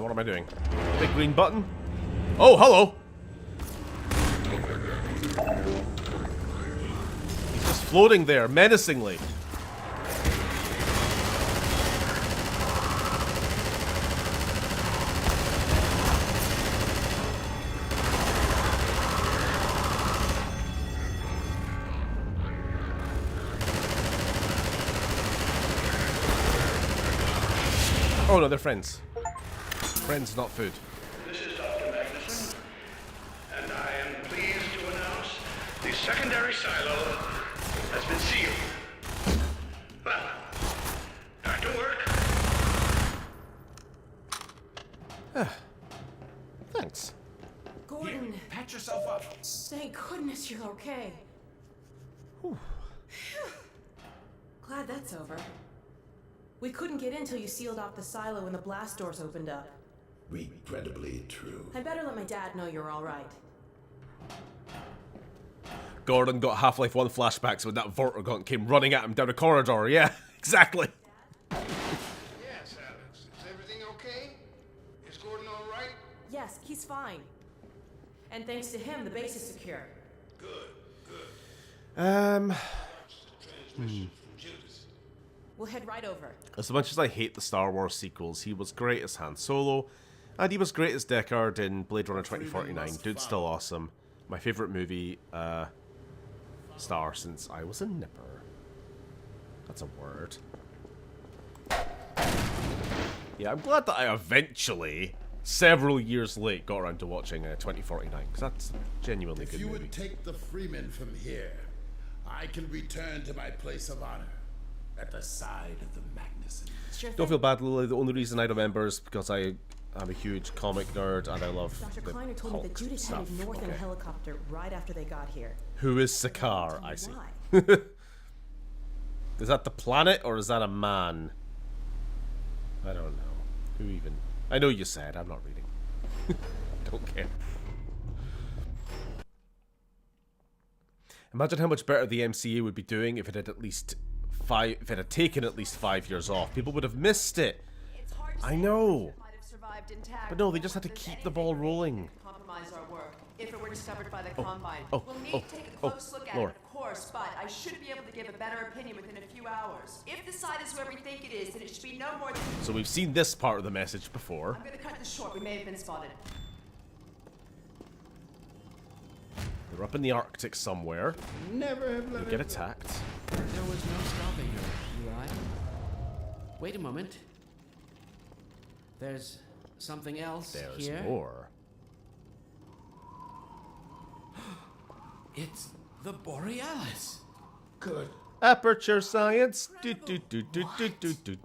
What am I doing? Big green button? Oh, hello! He's just floating there, menacingly. Oh no, they're friends. Friends, not food. This is Dr. Magnuson, and I am pleased to announce the secondary silo has been sealed. Well, back to work. Thanks. Gordon, Patch yourself up. thank goodness you're okay. Whew. Glad that's over. We couldn't get in till you sealed off the silo when the blast doors opened up. Regrettably true. I better let my dad know you're all right. Gordon got Half-Life 1 flashbacks when that Vortigaunt came running at him down a corridor. Yeah, exactly. Yes, Alex. Is everything okay? Is Gordon all right? Yes, he's fine. And thanks to him, the base is secure. We'll head right over. As much as I hate the Star Wars sequels, he was great as Han Solo, and he was great as Deckard in Blade Runner 2049. Dude's still awesome. My favorite movie, star since I was a nipper. That's a word. Yeah, I'm glad that I eventually, several years late, got around to watching 2049, because that's a genuinely good If you movie. would take the Freeman from here, I can return to my place of honor at the side of the Magnuson. Sure Don't thing. feel bad, Lily. The only reason I remember is because I'm a huge comic nerd and I love Dr. the Kleiner told me that Hulk Judas stuff. headed north in a Okay. helicopter right after they got here. Who is Sakaar? Tell me I see. why. Is that the planet or is that a man? I don't know. Who even? I know you said. I'm not reading. Don't care. Imagine how much better the MCU would be doing if it had if it had taken at least 5 years off. People would have missed it. I know. But no, they just had to keep the ball rolling. Compromise our work if it were discovered by the Combine. oh, We'll need oh, to take a oh, close look at Lord. it, of course, but I should be able to give a better opinion within a few hours. If the site is where we think it is, then it should be no more than... So we've seen this part of the message before. I'm gonna cut this short. We may have been spotted. They're up in the Arctic somewhere. Never have let They get attacked. There was no stopping her, Eli. Wait a moment. There's something else There's here. more. It's the Borealis. Good. Aperture science. Do, do, do, do, do, do, do.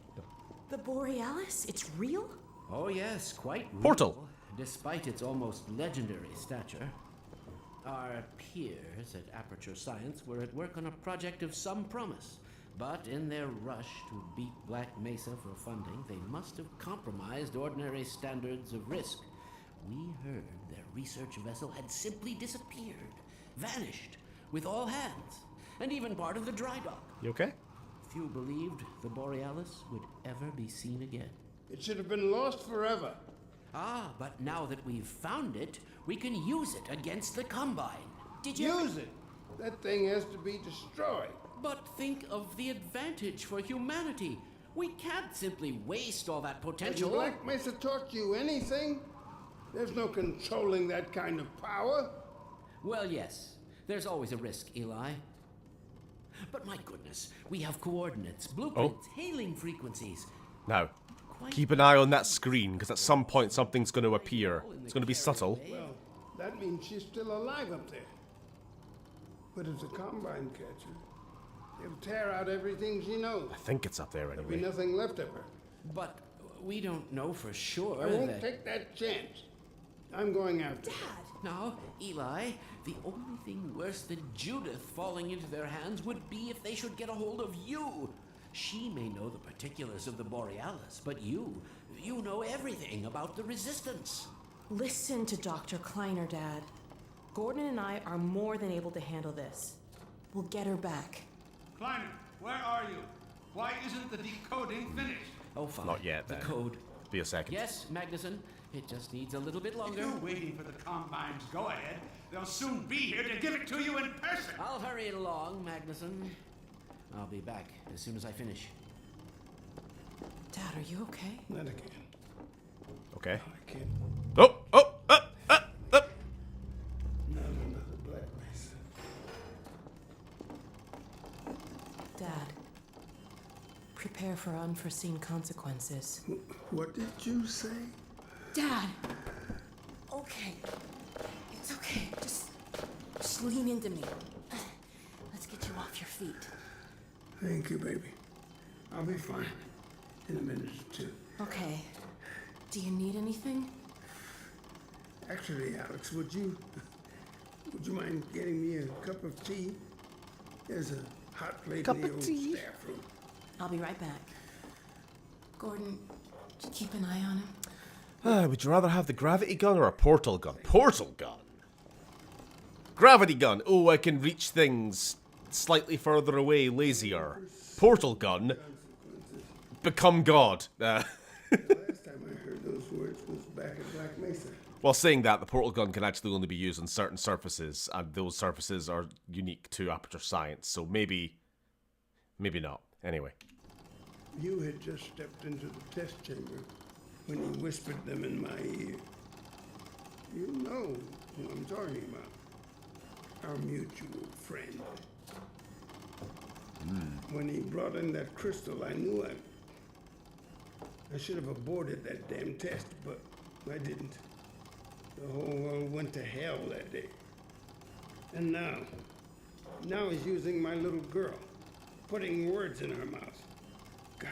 The Borealis? It's real? Oh yes, quite real, Portal. despite its almost legendary stature. Our peers at Aperture Science were at work on a project of some promise, but in their rush to beat Black Mesa for funding, they must have compromised ordinary standards of risk. We heard their research vessel had simply disappeared, vanished, with all hands, and even part of the dry dock. You okay? Few believed the Borealis would ever be seen again. It should have been lost forever. Ah, but now that we've found it, we can use it against the Combine. Did you Use it? That thing has to be destroyed. But think of the advantage for humanity. We can't simply waste all that Has potential. Black Mesa taught you anything? There's no controlling that kind of power. Well, yes. There's always a risk, Eli. But my goodness, we have coordinates, blueprints, hailing frequencies. Now, keep an eye on that screen, because at some point something's going to appear. It's going to be subtle. Well, that means she's still alive up there. But as a Combine catcher, it'll tear out everything she knows. I think it's up there There'll be anyway. nothing left of her. But we don't know for sure I won't that... take that chance. I'm going after her. Now, Eli, the only thing worse than Judith falling into their hands would be if they should get a hold of you. She may know the particulars of the Borealis, but you know everything about the Resistance. Listen to Dr. Kleiner, Dad. Gordon and I are more than able to handle this. We'll get her back. Kleiner, where are you? Why isn't the decoding finished? Oh, fine. Not yet, The then. code. Be a second. Yes, Magnuson. It just needs a little bit If longer. you're waiting for the Combine's go-ahead, they'll soon be here to give it to you in person. I'll hurry it along, Magnuson. I'll be back as soon as I finish. Dad, are you okay? Not again. Okay. I can't. Oh! Not another Black Mesa. Dad, prepare for unforeseen consequences. What did you say? Dad! Okay. It's okay. Just lean into me. Let's get you off your feet. Thank you, baby. I'll be fine in a minute or two. Okay. Do you need anything? Actually, Alex, would you mind getting me a cup of tea? There's a hot plate Cup in the of old tea? staff room. I'll be right back. Gordon, keep an eye on him. Would you rather have the gravity gun or a portal gun? Portal gun! Gravity gun! Oh, I can reach things slightly further away, lazier. Portal gun? Become God. The last time I heard those words was back at Black Mesa. While saying that, the portal gun can actually only be used on certain surfaces, and those surfaces are unique to Aperture Science, so maybe not. Anyway. You had just stepped into the test chamber when he whispered them in my ear. You know who I'm talking about. Our mutual friend. When he brought in that crystal, I knew I should have aborted that damn test, but I didn't. The whole world went to hell that day. And now he's using my little girl, putting words in her mouth. God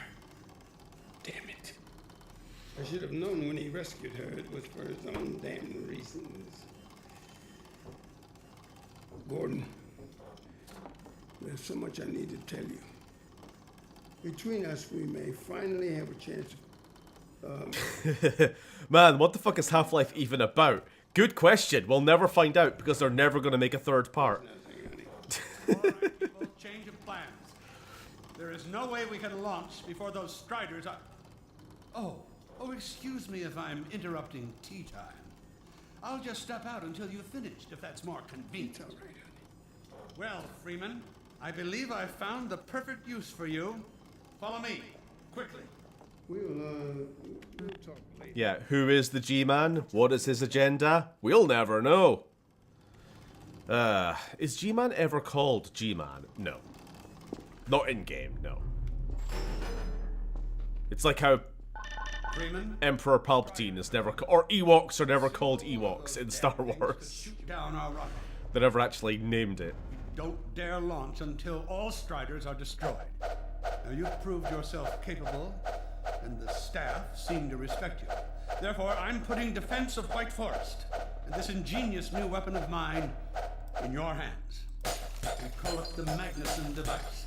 damn it. I should have known when he rescued her it was for his own damn reasons. Gordon, there's so much I need to tell you. Between us, we may finally have a chance of Man, what the fuck is Half-Life even about? Good question. We'll never find out because they're never going to make a third part. All right, people, change of plans. There is no way we can launch before those Striders are... Oh, excuse me if I'm interrupting tea time. I'll just step out until you've finished, if that's more convenient. all right, honey. Well, Freeman, I believe I've found the perfect use for you. Follow me, quickly. We'll talk later. Yeah, who is the G-Man? What is his agenda? We'll never know. Is G-Man ever called G-Man? No. Not in-game, no. It's like how Freeman, Emperor Palpatine is never or Ewoks are never called Ewoks in Star Wars. shoot down our rocket. They never actually named it. Don't dare launch until all Striders are destroyed. Now, you've proved yourself capable, and the staff seem to respect you. Therefore, I'm putting defense of White Forest and this ingenious new weapon of mine in your hands. We call it the Magnuson device.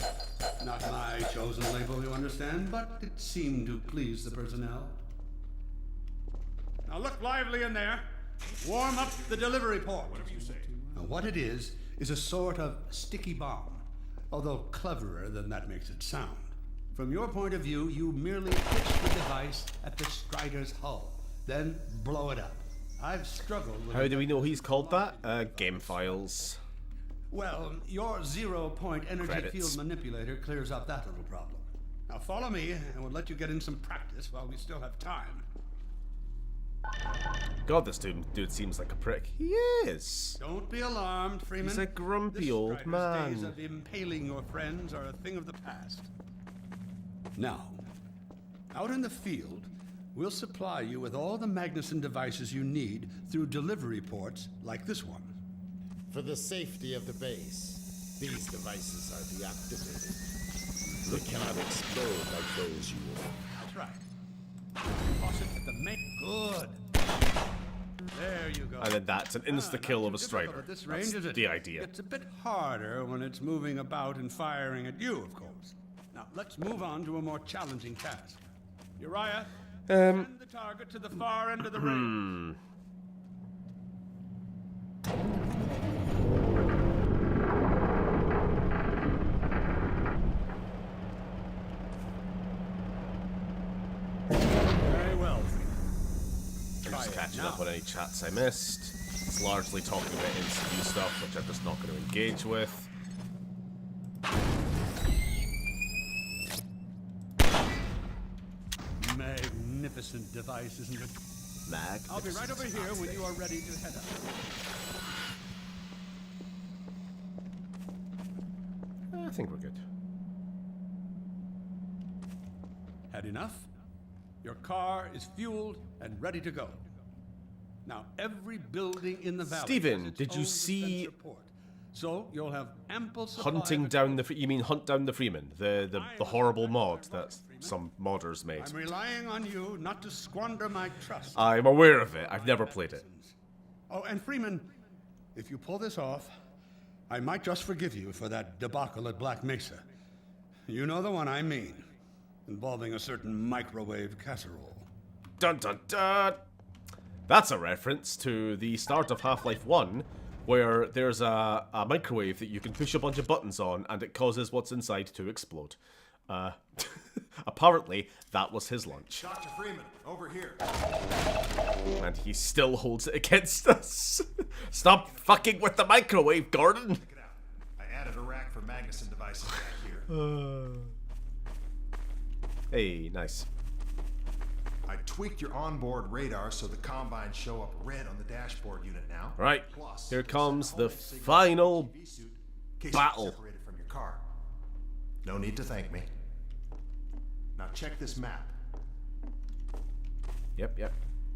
Not my chosen label, you understand, but it seemed to please the personnel. Now look lively in there. Warm up the delivery port. Whatever you say. Now what it is a sort of sticky bomb, although cleverer than that makes it sound. From your point of view, you merely pitch the device at the Strider's hull, then blow it up. I've struggled with How do we know he's called that? Game files. Well, your zero-point energy Credits. field manipulator clears up that little problem. Now follow me, and we'll let you get in some practice while we still have time. God, this dude seems like a prick. He is. Don't be alarmed, Freeman. He's a grumpy The old Strider's man. days of impaling your friends are a thing of the past. Now, out in the field, we'll supply you with all the Magnuson devices you need through delivery ports like this one. For the safety of the base, these devices are deactivated. They cannot explode like those you wore. That's right. Toss it at the main. Good. There you go. And then that's an insta-kill of a Strider. At this That's range, is it? the idea. It's a bit harder when it's moving about and firing at you, of course. Now, let's move on to a more challenging task. Uriah, send the target to the far end of the range. Very well. I'm just catching up on any chats I missed. It's largely talking about MCU stuff, which I'm just not going to engage with. Magnificent device, isn't it? I'll be right over here when you are ready to head up. I think we're good. Had enough? Your car is fueled and ready to go. Now, every building in the valley. Steven, has its did you own see dispenser port. So you'll have ample supply Hunting of down the... You mean Hunt Down the Freeman? The horrible mod that some modders made. I'm relying on you not to squander my trust. I'm aware of it. I've never played it. Oh, and Freeman, if you pull this off, I might just forgive you for that debacle at Black Mesa. You know the one I mean, involving a certain microwave casserole. Dun dun dun! That's a reference to the start of Half-Life 1, where there's a microwave that you can push a bunch of buttons on and it causes what's inside to explode. Apparently, that was his lunch. Dr. Freeman, over here. And he still holds it against us. Stop fucking with the microwave, Gordon! Check it out. I added a rack for Magnuson devices back here. Hey, nice. I tweaked your onboard radar so the combines show up red on the dashboard unit now. Right, Plus, here comes the homing signal final TV suit in case battle. you're separated from your car. No need to thank me. Now check this map. Yep.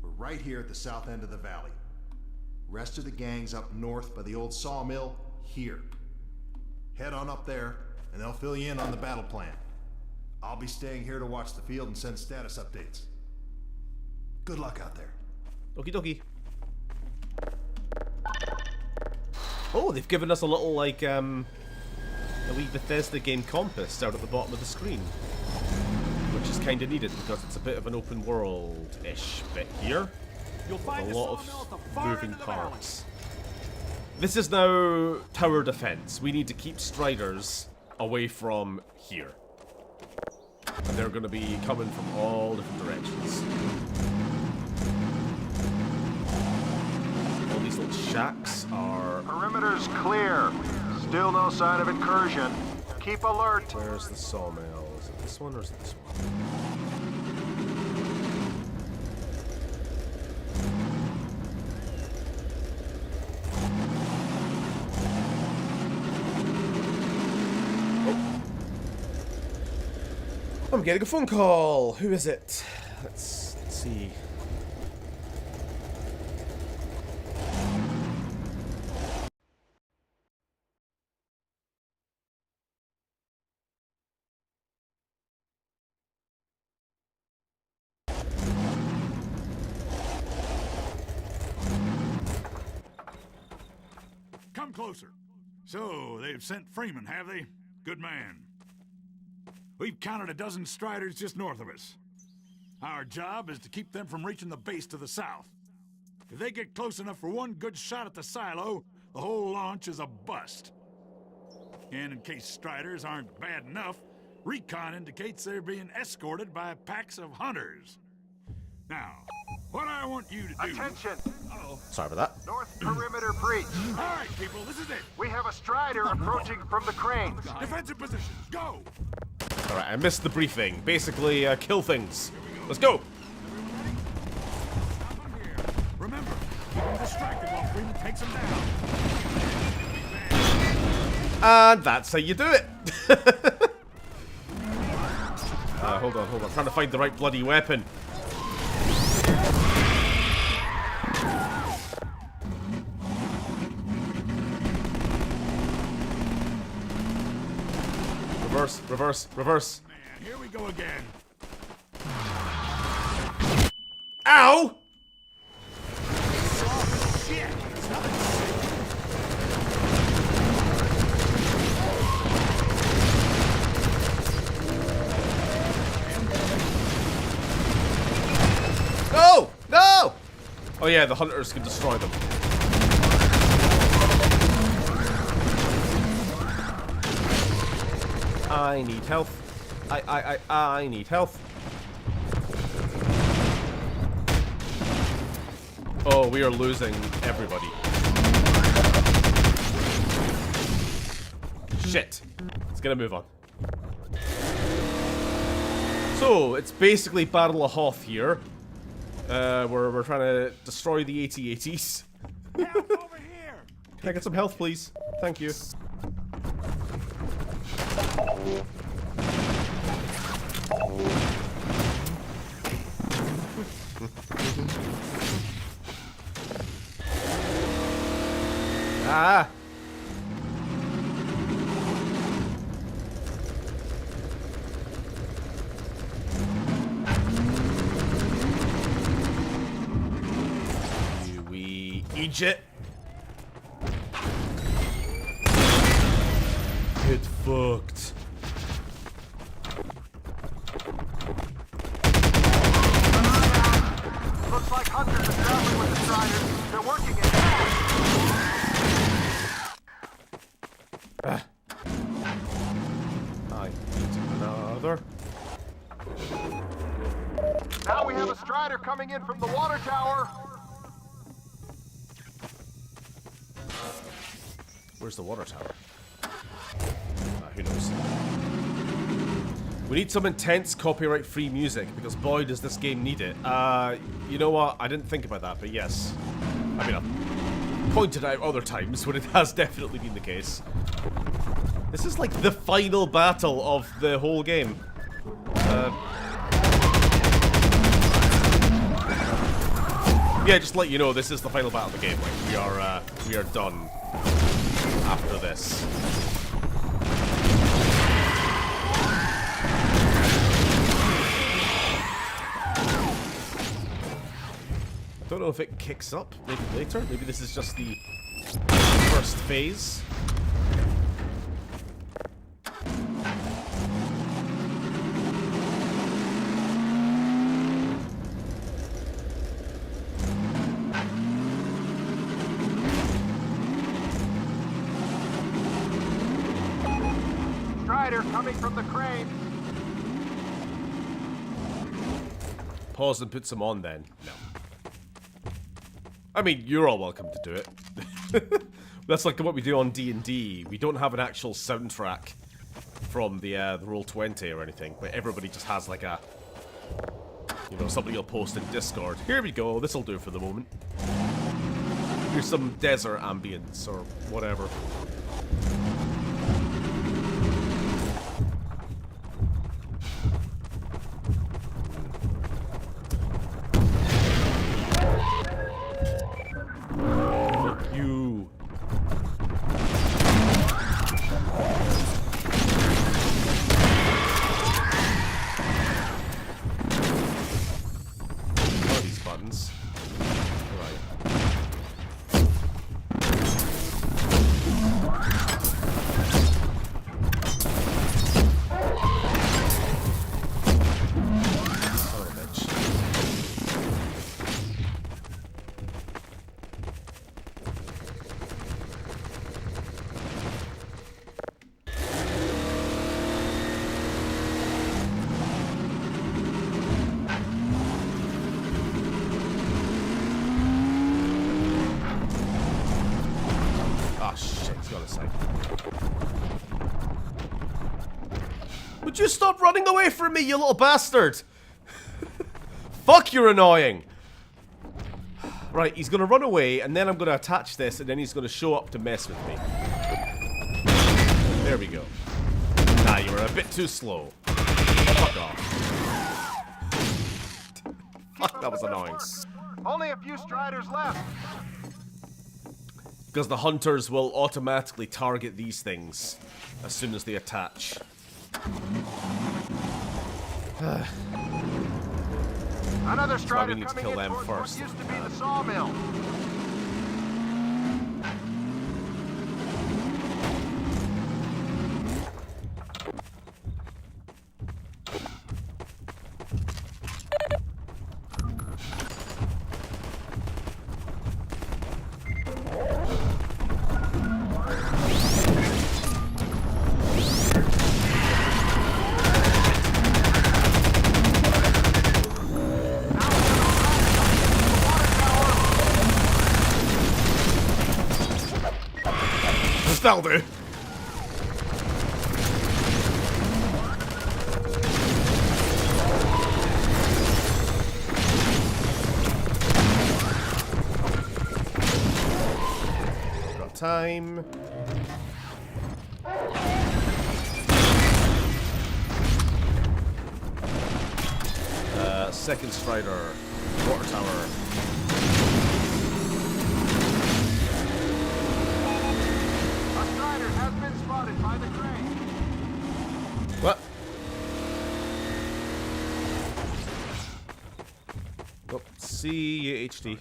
We're right here at the south end of the valley. Rest of the gang's up north by the old sawmill here. Head on up there, and they'll fill you in on the battle plan. I'll be staying here to watch the field and send status updates. Good luck out there. Okie dokie. Oh, they've given us a little, like, a wee Bethesda game compass out at the bottom of the screen. Which is kind of needed because it's a bit of an open world-ish bit here. With a lot of moving parts. This is now tower defense. We need to keep Striders away from here. And they're going to be coming from all different directions. All these little shacks are... Perimeter's clear. Still no sign of incursion. Keep alert. Where's the sawmill? Is it this one or is it this one? Oh. I'm getting a phone call. Who is it? Let's see. Come closer. So, they've sent Freeman, have they? Good man. We've counted a dozen Striders just north of us. Our job is to keep them from reaching the base to the south. If they get close enough for one good shot at the silo, the whole launch is a bust. And in case Striders aren't bad enough, Recon indicates they're being escorted by packs of hunters. Now, what I want you to do... Attention! Sorry about that. North perimeter breach. All right, people, this is it. We have a Strider approaching from the cranes. Defensive positions, go! Alright, I missed the briefing. Basically, kill things. Let's go! Remember, keep them distracted while Freeman takes them down. And that's how you do it! Hold on. I'm trying to find the right bloody weapon. Reverse. Man, here we go again. Ow! Shit! It's nothing. No! Oh yeah, the hunters can destroy them. I need health. I need health. Oh, we are losing everybody. Shit. Let's get a move on. So, it's basically Battle of Hoth here. We're trying to destroy the AT-ATs. Help over here! Can I get some health, please? Thank you. Ah! We eat it. Get fucked. Looks like hunters are traveling with the Striders. They're working it. I need another. Now we have a Strider coming in from the water tower. Where's the water tower? Who knows? We need some intense copyright-free music, because boy does this game need it. You know what? I didn't think about that, but yes. I mean, I've pointed out other times when it has definitely been the case. This is like the final battle of the whole game. Yeah, just to let you know, this is the final battle of the game. Like, we are done after this. Don't know if it kicks up, maybe later. Maybe this is just the first phase. Strider coming from the crane. Pause and put some on then. No. I mean, you're all welcome to do it. That's like what we do on D&D. We don't have an actual soundtrack from the Roll20 or anything, but everybody just has like a, you know, something you'll post in Discord. Here we go, this'll do for the moment. Here's some desert ambience or whatever. You. What are these buttons? Right. this side. Would you stop running away from me, you little bastard? Fuck, you're annoying. Right, he's gonna run away, and then I'm gonna attach this, and then he's gonna show up to mess with me. There we go. Nah, you were a bit too slow. Fuck off. Fuck, that was annoying. Only a few striders left. Because the hunters will automatically target these things as soon as they attach. Another That's why we strider need to coming kill in them towards first. what used to be the sawmill. That'll do. Got time. Second strider, water tower. Has been spotted by the crane. What? Oh, see you, HD.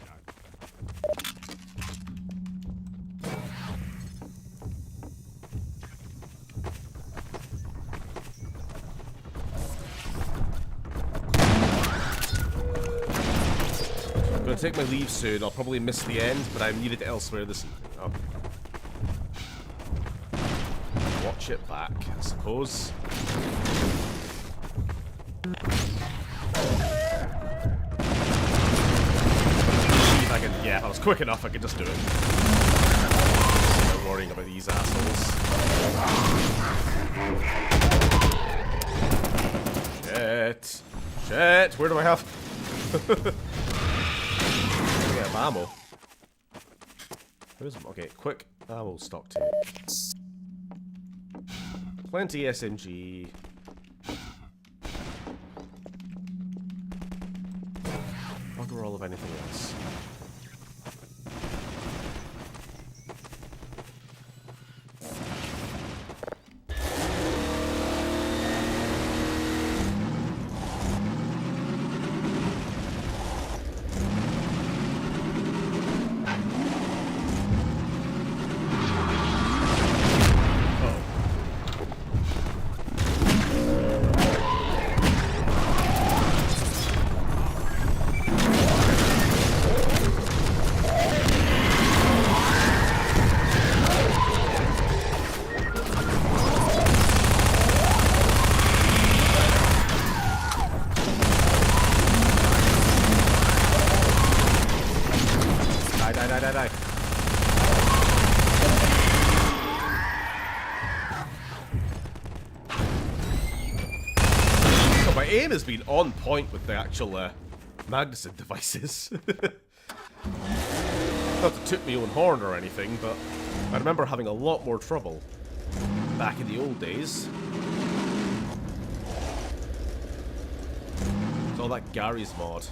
I'm gonna take my leave soon. I'll probably miss the end, but I'm needed elsewhere this evening. Oh. Watch it back, I suppose. See if I can. Yeah, if I was quick enough, I could just do it. Without worrying about these assholes. Shit. Shit. Where do I have? I have ammo. Where's okay? Quick ammo stock take. Plenty SMG. Bugger all of anything else. Die. So my aim has been on point with the actual Magnuson devices. Not to toot my own horn or anything, but I remember having a lot more trouble back in the old days. It's all that Gary's mod.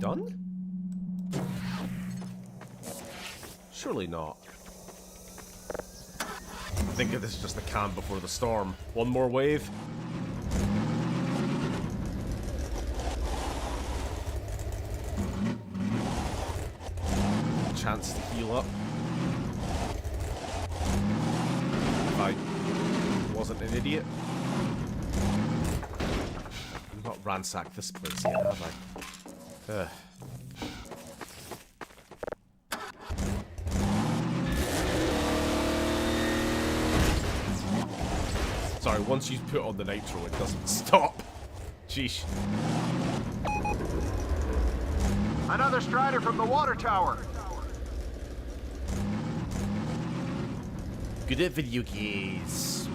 Done? Surely not. I think this is just the calm before the storm. One more wave. Chance to heal up. If I wasn't an idiot. I've not ransacked this place yet, have I? Sorry, once you put on the nitro, it doesn't stop. Sheesh. Another strider from the water tower. good at video games.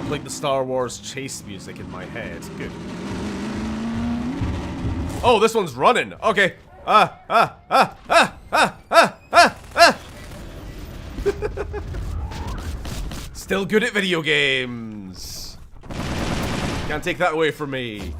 Like the Star Wars chase music in my head. Good. Oh, this one's running. Okay. Still good at video games. Can't take that away from me.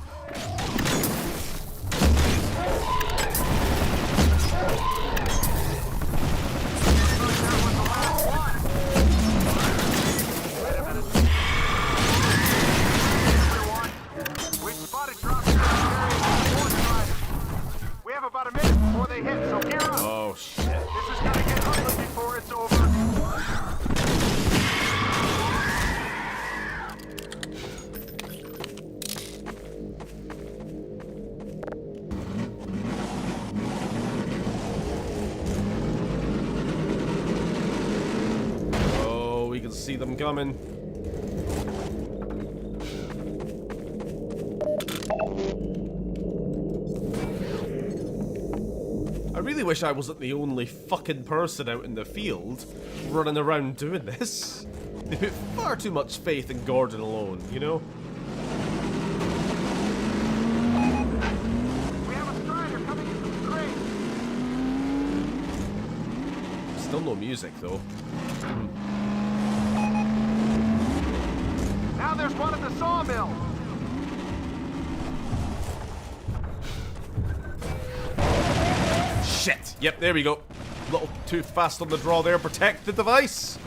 About a minute before they hit, so gear up. Oh shit. This is gonna get ugly before it's over. Oh, we can see them coming. I really wish I wasn't the only fucking person out in the field running around doing this. They put far too much faith in Gordon alone, you know? We have a strider coming in from the crate. Still no music, though. Now there's one at the sawmill. Shit! Yep, there we go. A little too fast on the draw there. Protect the device!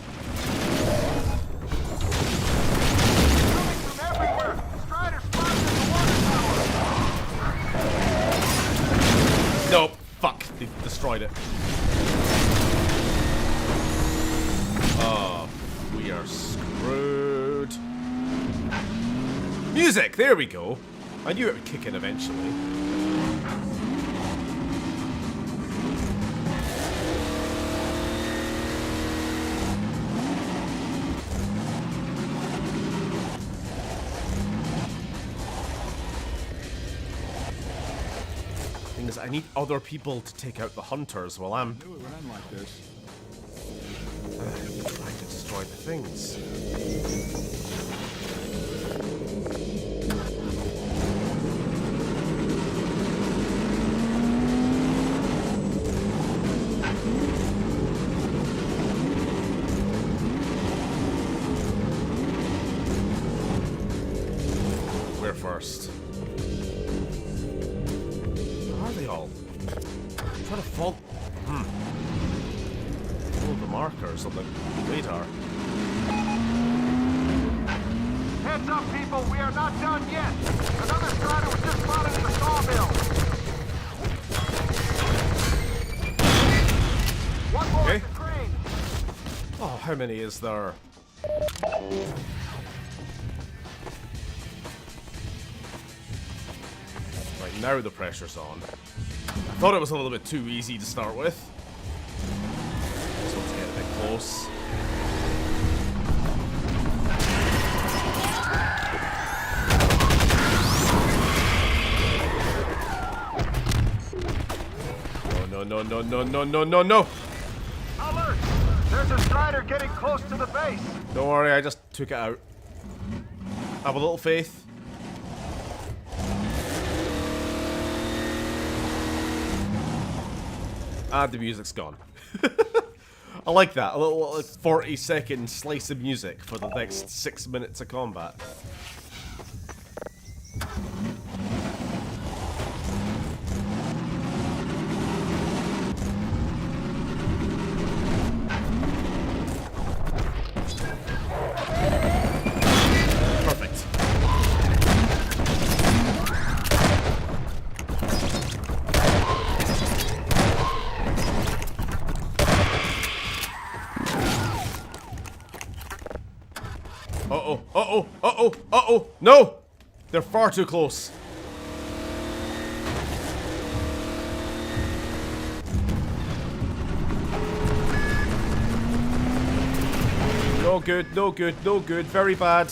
Coming from everywhere. Strider spotted in the water tower. Nope. Fuck. They destroyed it. Oh, we are screwed. Music! There we go. I knew it would kick in eventually. I need other people to take out the hunters while I'm Knew it would end like this. trying to destroy the things. Where first? I'm trying to follow the markers on the radar. Heads up, people. We are not done yet. Another strider was just spotted in the sawmill. One more Okay. at the crane. Oh, how many is there? Right, now the pressure's on. I thought it was a little bit too easy to start with. This one's getting a bit close. No. Alert! There's a strider getting close to the base. Don't worry, I just took it out. Have a little faith. Ah, the music's gone. I like that. A little like 40-second slice of music for the next 6 minutes of combat. Perfect. Uh-oh. No! They're far too close. No good. Very bad.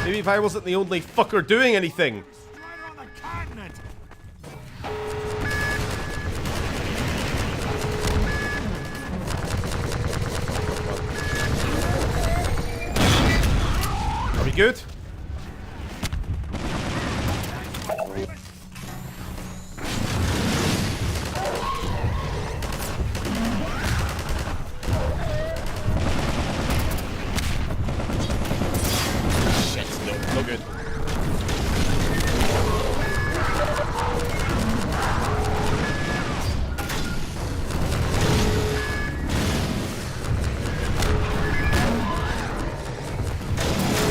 Maybe if I wasn't the only fucker doing anything. Strider on the continent. good? Shit, no good.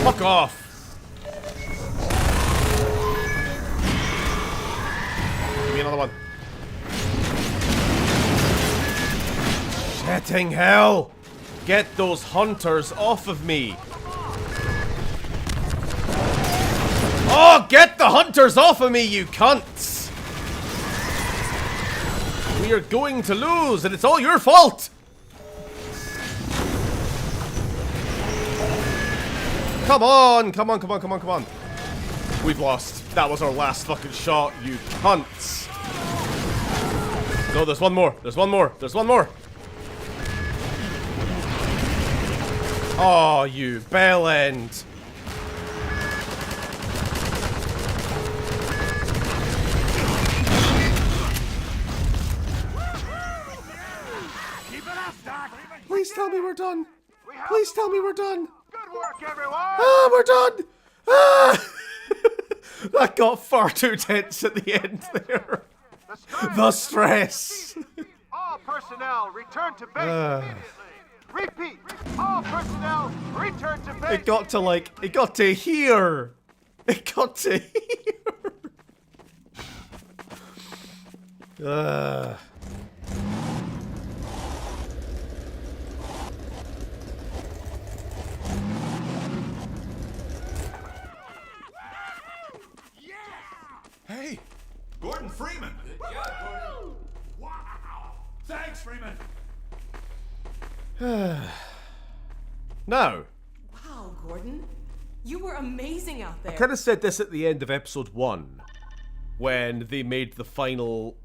Fuck off! Give me another one. Shitting hell! Get those hunters off of me! Oh, get the hunters off of me, you cunts! We are going to lose, and it's all your fault! Come on, come on, come on, come on, come on. We've lost. That was our last fucking shot, you cunts. No, there's one more. There's one more. There's one more. Oh, you bell end. Please tell me we're done. Please tell me we're done. Good work, everyone! Ah, we're done! Ah! That got far too tense at the end there. The stress. All personnel return to base immediately. Repeat, all personnel return to base. It got to like, it got to here. It got to here. Hey, Gordon Freeman. Wow. Thanks, Freeman. Now, Wow, Gordon. You were amazing out there. I kind of said this at the end of episode 1 when they made the final.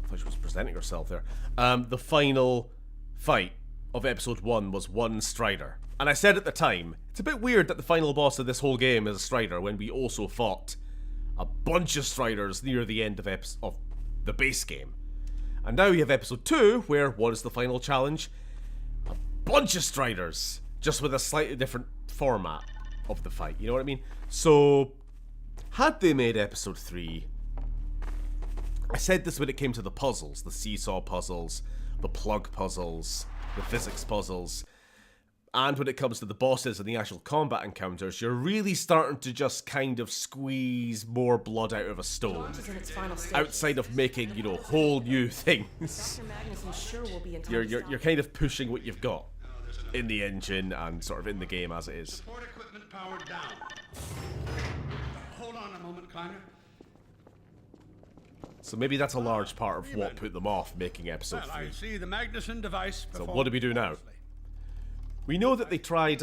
I thought she was presenting herself there. The final fight of episode 1 was one Strider. And I said at the time, it's a bit weird that the final boss of this whole game is a Strider when we also fought a bunch of Striders near the end of the base game. And now we have episode 2, where what is the final challenge? A bunch of Striders, just with a slightly different format of the fight, you know what I mean? So, had they made episode 3, I said this when it came to the puzzles, the seesaw puzzles, the plug puzzles, the physics puzzles, and when it comes to the bosses and the actual combat encounters, you're really starting to just kind of squeeze more blood out of a stone. Outside of making, you know, whole new things. You're kind of pushing what you've got in the engine and sort of in the game as it is. Support equipment powered down. Hold on a moment, Kleiner. So maybe that's a large part of what put them off making episode 3. I see the Magnuson device. So what do we do now? We know that they tried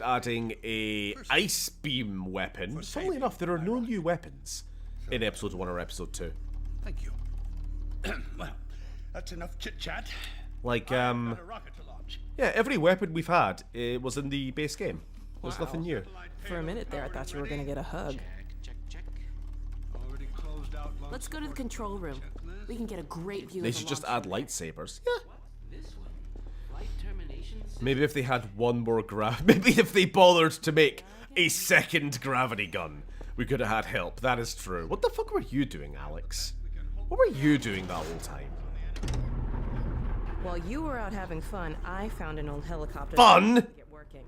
adding a ice beam weapon. Funnily enough, there are no new weapons in episode 1 or episode 2. Thank you. Well, that's enough chit-chat. Like, yeah, every weapon we've had was in the base game. There's nothing new. For a minute there, I thought you were gonna get a hug. Let's go to the control room. We can get a great view. They should just add lightsabers. Yeah. Maybe if they had one more maybe if they bothered to make a second gravity gun, we could have had help. That is true. What the fuck were you doing, Alex? What were you doing that whole time? While you were out having fun, I found an old helicopter. Fun? To get working.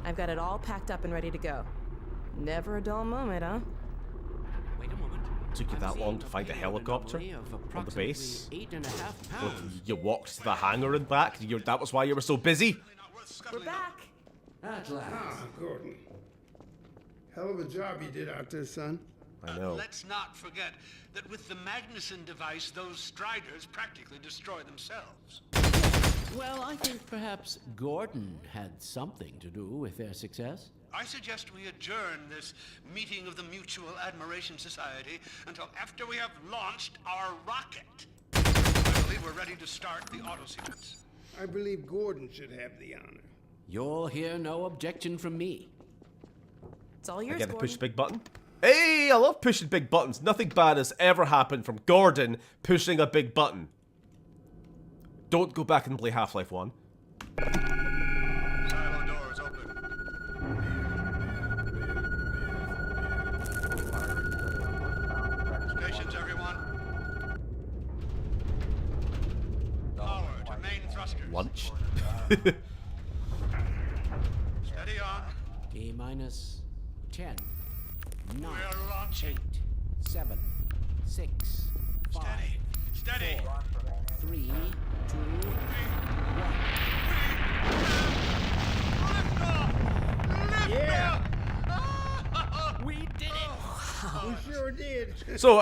I've got it all packed up and ready to go. Never a dull moment, huh? Wait a moment. Took you that long to find a helicopter on the base? Well, you walked to the hangar and back? That was why you were so busy? We're back! At last. Ah, Gordon. Hell of a job you did out there, son. I know. Let's not forget that with the Magnuson device, those Striders practically destroy themselves. Well, I think perhaps Gordon had something to do with their success. I suggest we adjourn this meeting of the Mutual Admiration Society until after we have launched our rocket. I believe we're ready to start the auto sequence. I believe Gordon should have the honor. You'll hear no objection from me. It's all yours, I get to Gordon. push the big button. Hey, I love pushing big buttons. Nothing bad has ever happened from Gordon pushing a big button. Don't go back and play Half-Life 1. Silo doors open. Stations, everyone. Power to main thrusters. Lunch. Steady on. T-minus 10, 9, We're launching. 8, 7, 6, 5, Steady. 3, 2, 1. Yeah! We did it! We sure did. So,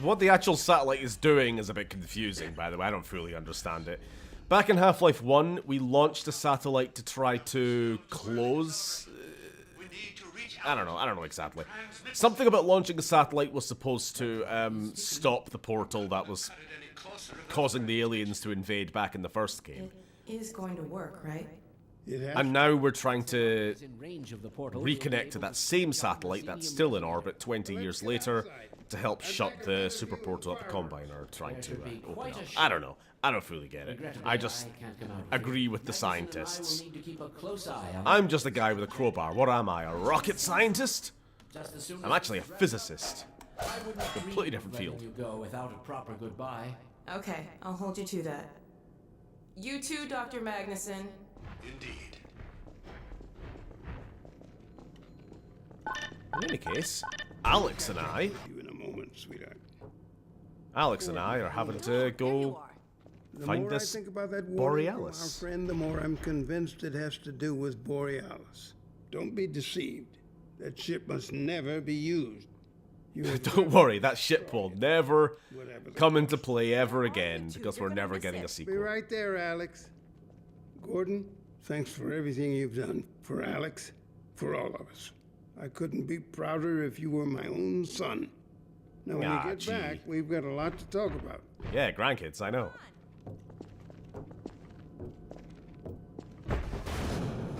what the actual satellite is doing is a bit confusing, by the way. I don't fully understand it. Back in Half-Life 1, we launched a satellite to try to close... I don't know exactly. Something about launching a satellite was supposed to stop the portal that was causing the aliens to invade back in the first game. It is going to work, right? And now we're trying to In range of the portal, reconnect to that same satellite that's still in orbit 20 years later to help shut the super portal at the Combine, or trying to open up. I don't know. I don't fully get it. I just agree with the scientists. Need to keep a close eye on I'm just a guy with a crowbar. What am I, a rocket scientist? just as soon I'm actually a physicist. I wouldn't Completely different letting field. you go without a proper goodbye. Okay, I'll hold you to that. You too, Dr. Magnuson. Indeed. In any case, Alex and I You in a moment, sweetheart. are having to go The find more this I think about that warning from our Borealis. friend, the more I'm convinced it has to do with Borealis. Don't be deceived. That ship must never be used. You have Don't worry, that ship will never whatever the come into play ever again, because we're never getting a Be sequel. right there, Alex. Gordon, thanks for everything you've done. For Alex, for all of us. I couldn't be prouder if you were my own son. Now, when Ah, you get gee. back, we've got a lot to talk about. Yeah, grandkids, I know.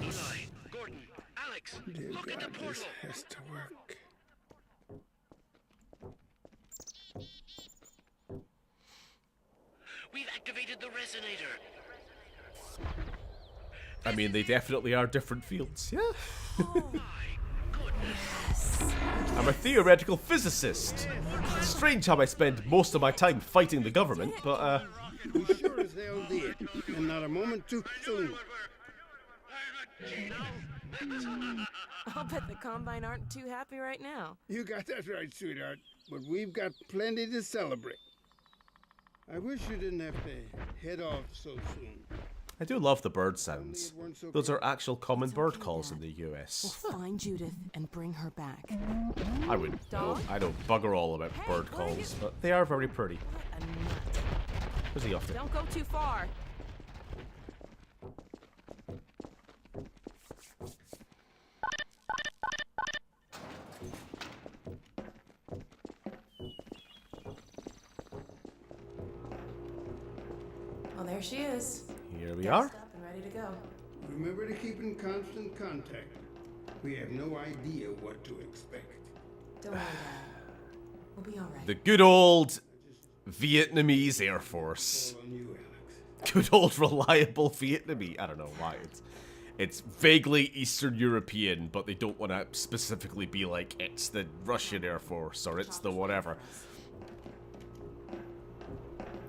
Eli, Gordon, Alex, Dear look at the God, this portal. has to work. We've activated the resonator. I mean, they definitely are different fields, yeah? Oh my goodness. I'm a theoretical physicist. It's strange how I spend most of my time fighting the government, but, We sure as hell did. And not a moment too soon. I'll bet the Combine aren't too happy right now. You got that right, sweetheart. But we've got plenty to celebrate. I wish you didn't have to head off so soon. I do love the bird sounds. Those are actual common bird calls in the US. We'll find Judith and bring her back. I wouldn't know. I know bugger all about bird calls, but they are very pretty. What a nut. Where's he off to? Don't go too far. Well, there she is. Here we are. Up and ready to go. Remember to keep in constant contact. We have no idea what to expect. Don't worry, Dad. We'll be all right. The good old Vietnamese Air Force. On you, Alex. Good old reliable Vietnamese. I don't know why. It's vaguely Eastern European, but they don't want to specifically be like, it's the Russian Air Force or it's the whatever.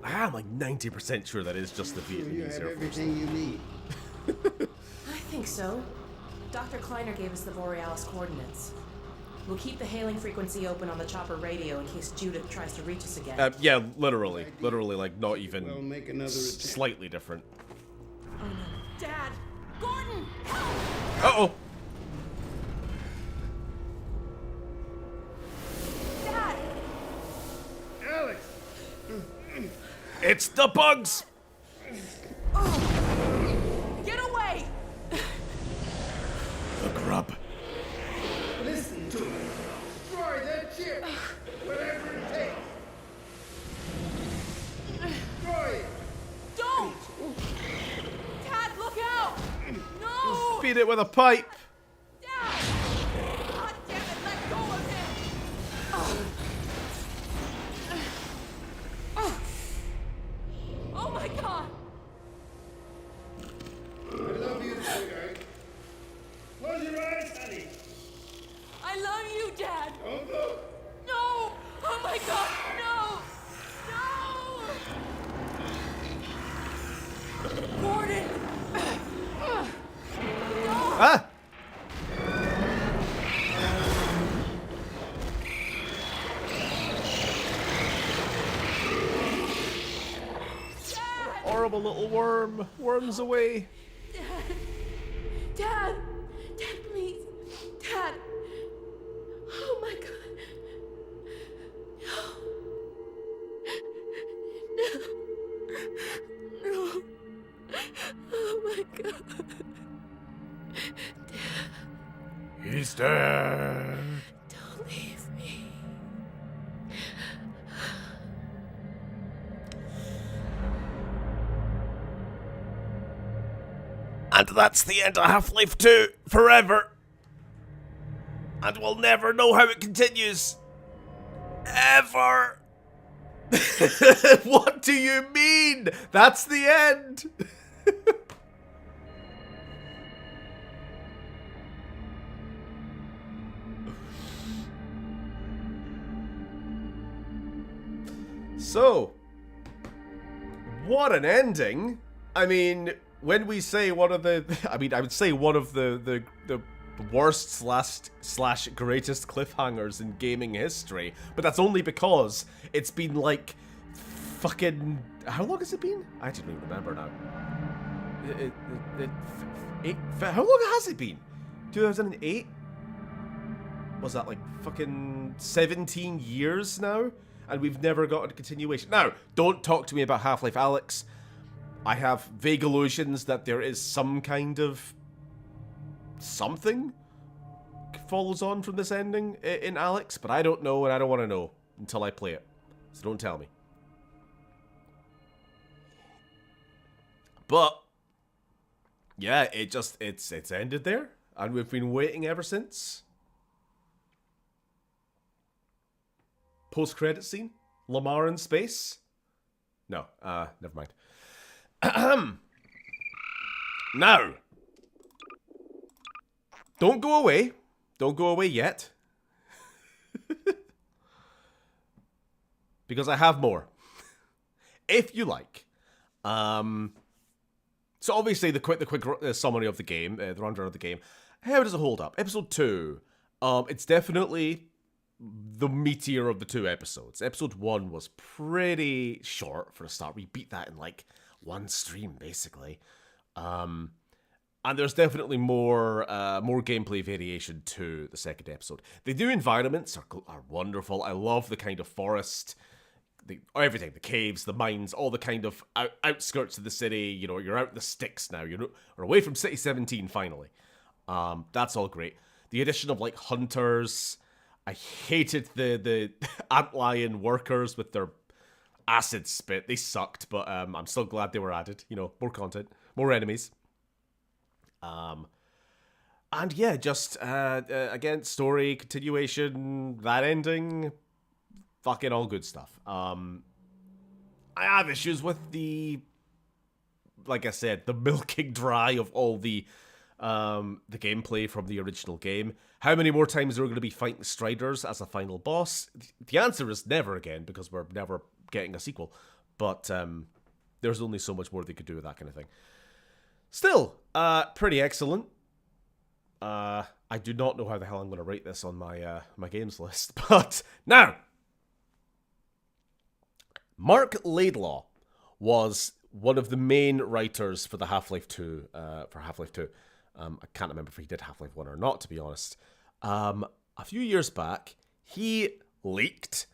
I am like 90% sure that is just the You Vietnamese have Air Force. everything you need. I think so. Dr. Kleiner gave us the Borealis coordinates. We'll keep the hailing frequency open on the chopper radio in case Judith tries to reach us again. Yeah, literally. Literally, like, not We'll even make another attempt. slightly different. Dad! Gordon! Uh-oh! Dad! Alex! It's the bugs! Get away! The grub. Listen to me. Destroy that ship. Whatever it takes. Destroy it. Don't! Dad, look out! No! beat it with a pipe. God damn it, let go of him! Oh my god! I love you, sweetheart. Close your eyes, honey. I love you, Dad! Don't look. No! Oh my god, no! No! Gordon! Ah! Horrible little worm. Worms away. Dad! Dad, please! Dad! Oh my god! No! No! Oh my god! He's dead. Don't leave me. And that's the end of Half-Life 2 forever. And we'll never know how it continues. Ever. What do you mean? That's the end. So, what an ending. I mean, when we say one of the, I would say one of the worst slash greatest cliffhangers in gaming history, but that's only because it's been like fucking, how long has it been? I actually don't even remember now. How long has it been? 2008? Was that like fucking 17 years now? And we've never got a continuation. Now, don't talk to me about Half-Life Alyx. I have vague illusions that there is some kind of something follows on from this ending in Alyx, but I don't know and I don't want to know until I play it. So don't tell me. But yeah, it's ended there, and we've been waiting ever since. Post-credit scene? Lamar in space? No, never mind. Now, don't go away. Don't go away yet. Because I have more. If you like. So obviously the quick summary of the game, the rundown of the game. How does it hold up? Episode 2. It's definitely the meatier of the two episodes. Episode 1 was pretty short for a start. We beat that in like one stream, basically. And there's definitely more gameplay variation to the second episode. The new environments are wonderful. I love the kind of forest, everything, the caves, the mines, all the kind of outskirts of the city. You know, you're out in the sticks now. You're away from City 17 finally. That's all great. The addition of like hunters. I hated the antlion workers with their acid spit. They sucked, but I'm still glad they were added. You know, more content, more enemies. And yeah, just again, story continuation, that ending, fucking all good stuff. I have issues with like I said, the milking dry of all the gameplay from the original game. How many more times are we going to be fighting Striders as a final boss? The answer is never again, because we're never getting a sequel. But there's only so much more they could do with that kind of thing. Still, pretty excellent. I do not know how the hell I'm going to rate this on my my games list. But now, Mark Laidlaw was one of the main writers for the Half-Life 2. I can't remember if he did Half-Life 1 or not, to be honest. A few years back, he leaked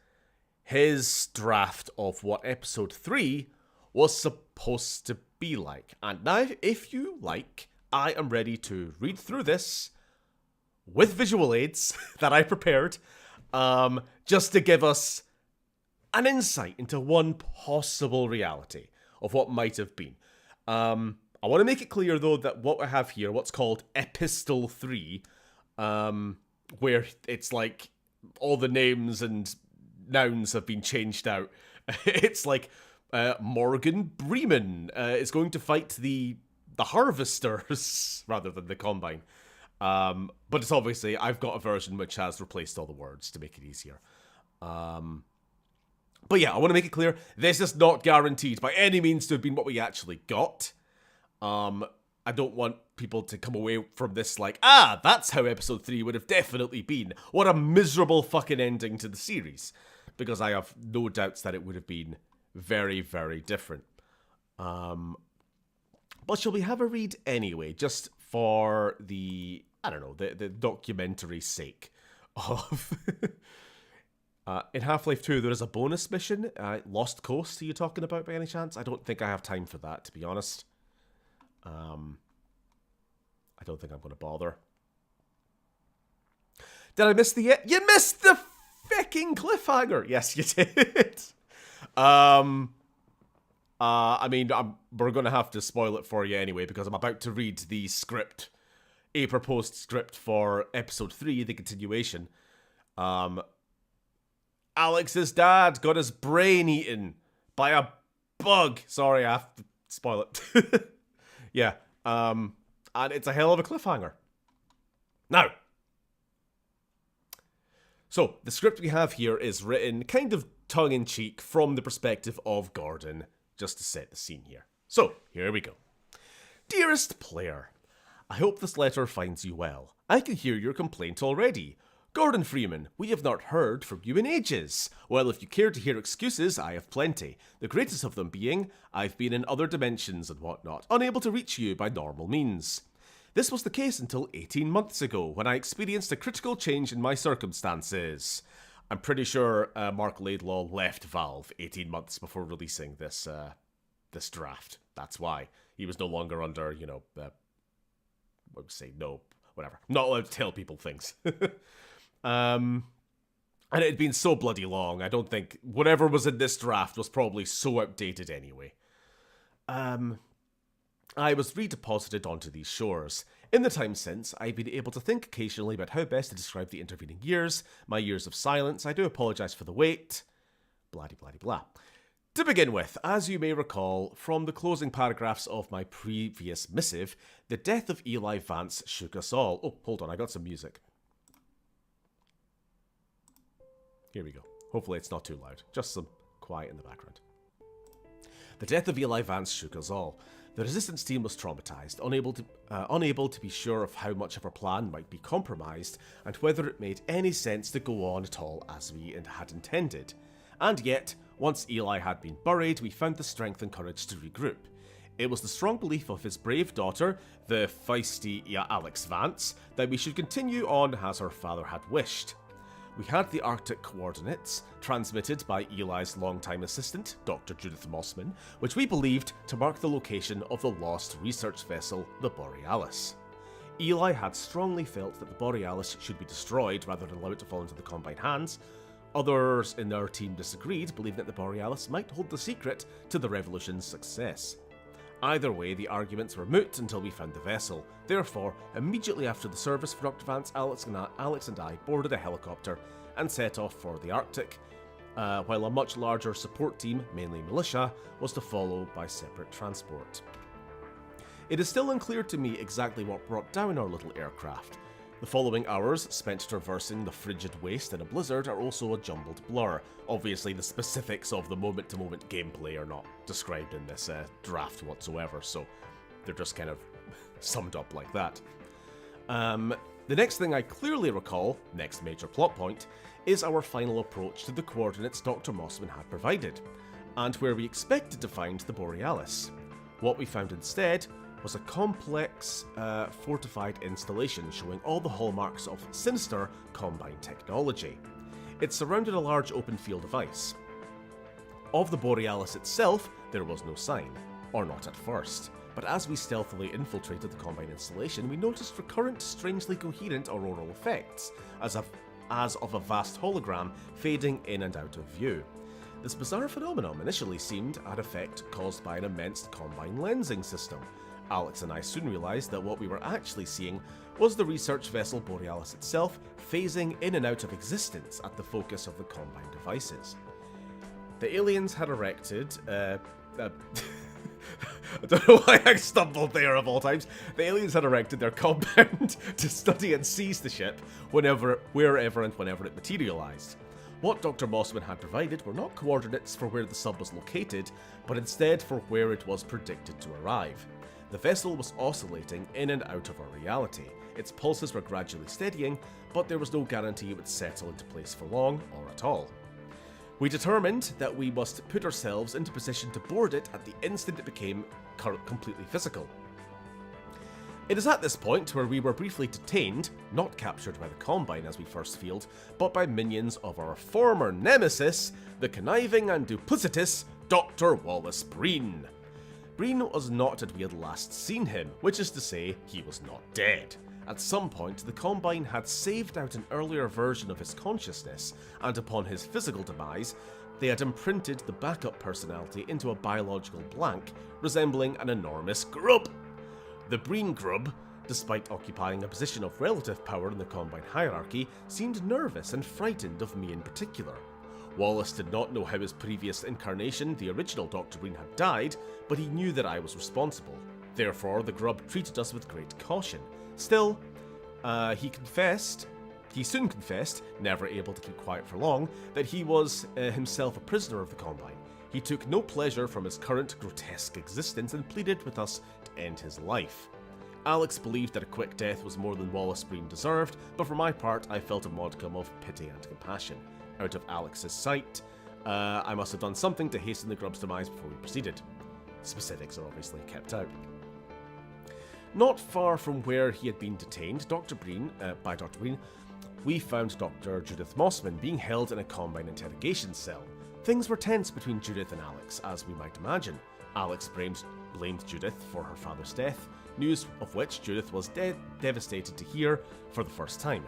his draft of what Episode 3 was supposed to be like. And now, if you like, I am ready to read through this with visual aids that I prepared, just to give us an insight into one possible reality of what might have been. I want to make it clear, though, that what I have here, what's called Epistle 3, where it's like all the names and nouns have been changed out. It's like Morgan Bremen is going to fight the Harvesters rather than the Combine. But it's obviously, I've got a version which has replaced all the words to make it easier. But yeah, I want to make it clear, this is not guaranteed by any means to have been what we actually got. I don't want people to come away from this like, that's how episode 3 would have definitely been. What a miserable fucking ending to the series. Because I have no doubts that it would have been very, very different. But shall we have a read anyway, just for the, I don't know, the documentary sake of... in Half-Life 2, there is a bonus mission. Lost Coast, are you talking about by any chance? I don't think I have time for that, to be honest. I don't think I'm going to bother. Did I miss the... You missed the fucking cliffhanger! Yes, you did. I mean, we're going to have to spoil it for you anyway, because I'm about to read the script. A proposed script for episode 3, the continuation. Alex's dad got his brain eaten by a bug. Sorry, I have to spoil it. Yeah, and it's a hell of a cliffhanger. Now, so the script we have here is written kind of tongue-in-cheek from the perspective of Gordon, just to set the scene here. So, here we go. Dearest player, I hope this letter finds you well. I can hear your complaint already. Gordon Freeman, we have not heard from you in ages. Well, if you care to hear excuses, I have plenty. The greatest of them being, I've been in other dimensions and whatnot, unable to reach you by normal means. This was the case until 18 months ago, when I experienced a critical change in my circumstances. I'm pretty sure Mark Laidlaw left Valve 18 months before releasing this this draft. That's why. He was no longer under, you know, what would say, no, whatever. Not allowed to tell people things. And it had been so bloody long, I don't think whatever was in this draft was probably so outdated anyway. I was redeposited onto these shores. In the time since, I've been able to think occasionally about how best to describe the intervening years, my years of silence. I do apologise for the wait. Blah-de-blah-de-blah. To begin with, as you may recall from the closing paragraphs of my previous missive, the death of Eli Vance shook us all. Oh, hold on, I got some music. Here we go. Hopefully it's not too loud. Just some quiet in the background. The death of Eli Vance shook us all. The Resistance team was traumatized, unable to be sure of how much of our plan might be compromised, and whether it made any sense to go on at all as we had intended. And yet, once Eli had been buried, we found the strength and courage to regroup. It was the strong belief of his brave daughter, the feisty Alex Vance, that we should continue on as her father had wished. We had the Arctic coordinates, transmitted by Eli's longtime assistant, Dr. Judith Mossman, which we believed to mark the location of the lost research vessel, the Borealis. Eli had strongly felt that the Borealis should be destroyed rather than allow it to fall into the Combine hands. Others in our team disagreed, believing that the Borealis might hold the secret to the Revolution's success. Either way, the arguments were moot until we found the vessel. Therefore, immediately after the service for Dr. Vance, Alex and I boarded a helicopter and set off for the Arctic, while a much larger support team, mainly militia, was to follow by separate transport. It is still unclear to me exactly what brought down our little aircraft. The following hours, spent traversing the frigid waste in a blizzard, are also a jumbled blur. Obviously, the specifics of the moment-to-moment gameplay are not described in this draft whatsoever, so they're just kind of summed up like that. The next thing I clearly recall, next major plot point, is our final approach to the coordinates Dr. Mossman had provided, and where we expected to find the Borealis. What we found instead was a complex, fortified installation showing all the hallmarks of sinister Combine technology. It surrounded a large open field of ice. Of the Borealis itself, there was no sign, or not at first, but as we stealthily infiltrated the Combine installation, we noticed recurrent, strangely coherent auroral effects, as of a vast hologram fading in and out of view. This bizarre phenomenon initially seemed an effect caused by an immense Combine lensing system, Alex and I soon realised that what we were actually seeing was the research vessel Borealis itself phasing in and out of existence at the focus of the Combine devices. The aliens had erected, I don't know why I stumbled there of all times. The aliens had erected their compound to study and seize the ship wherever and whenever it materialised. What Dr. Mossman had provided were not coordinates for where the sub was located, but instead for where it was predicted to arrive. The vessel was oscillating in and out of our reality. Its pulses were gradually steadying, but there was no guarantee it would settle into place for long, or at all. We determined that we must put ourselves into position to board it at the instant it became completely physical. It is at this point where we were briefly detained, not captured by the Combine as we first feared, but by minions of our former nemesis, the conniving and duplicitous Dr. Wallace Breen. Breen was not as we had last seen him, which is to say, he was not dead. At some point, the Combine had saved out an earlier version of his consciousness, and upon his physical demise, they had imprinted the backup personality into a biological blank, resembling an enormous grub. The Breen grub, despite occupying a position of relative power in the Combine hierarchy, seemed nervous and frightened of me in particular. Wallace did not know how his previous incarnation, the original Dr. Breen, had died, but he knew that I was responsible. Therefore, the grub treated us with great caution. Still, he soon confessed, never able to keep quiet for long, that he was himself a prisoner of the Combine. He took no pleasure from his current grotesque existence and pleaded with us to end his life. Alex believed that a quick death was more than Wallace Breen deserved, but for my part, I felt a modicum of pity and compassion. Out of Alex's sight, I must have done something to hasten the grub's demise before we proceeded. Specifics are obviously kept out. Not far from where he had been detained, by Dr. Breen, we found Dr. Judith Mossman being held in a Combine interrogation cell. Things were tense between Judith and Alex, as we might imagine. Alex blamed Judith for her father's death, news of which Judith was devastated to hear for the first time.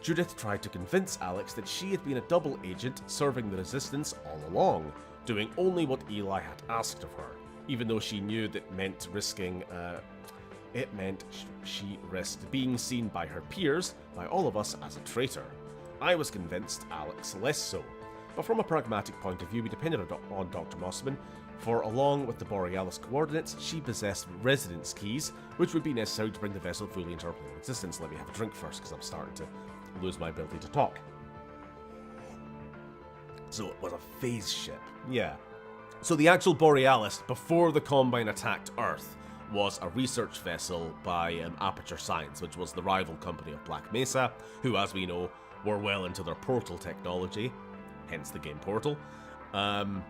Judith tried to convince Alex that she had been a double agent serving the Resistance all along, doing only what Eli had asked of her, even though she knew that meant she risked being seen by her peers, by all of us, as a traitor. I was convinced, Alex less so. But from a pragmatic point of view, we depended on Dr. Mossman, for along with the Borealis coordinates, she possessed residence keys, which would be necessary to bring the vessel fully into our plane of existence. Let me have a drink first, because I'm starting to lose my ability to talk. So it was a phase ship. Yeah. So the actual Borealis, before the Combine attacked Earth, was a research vessel by Aperture Science, which was the rival company of Black Mesa, who, as we know, were well into their portal technology, hence the game Portal. We'll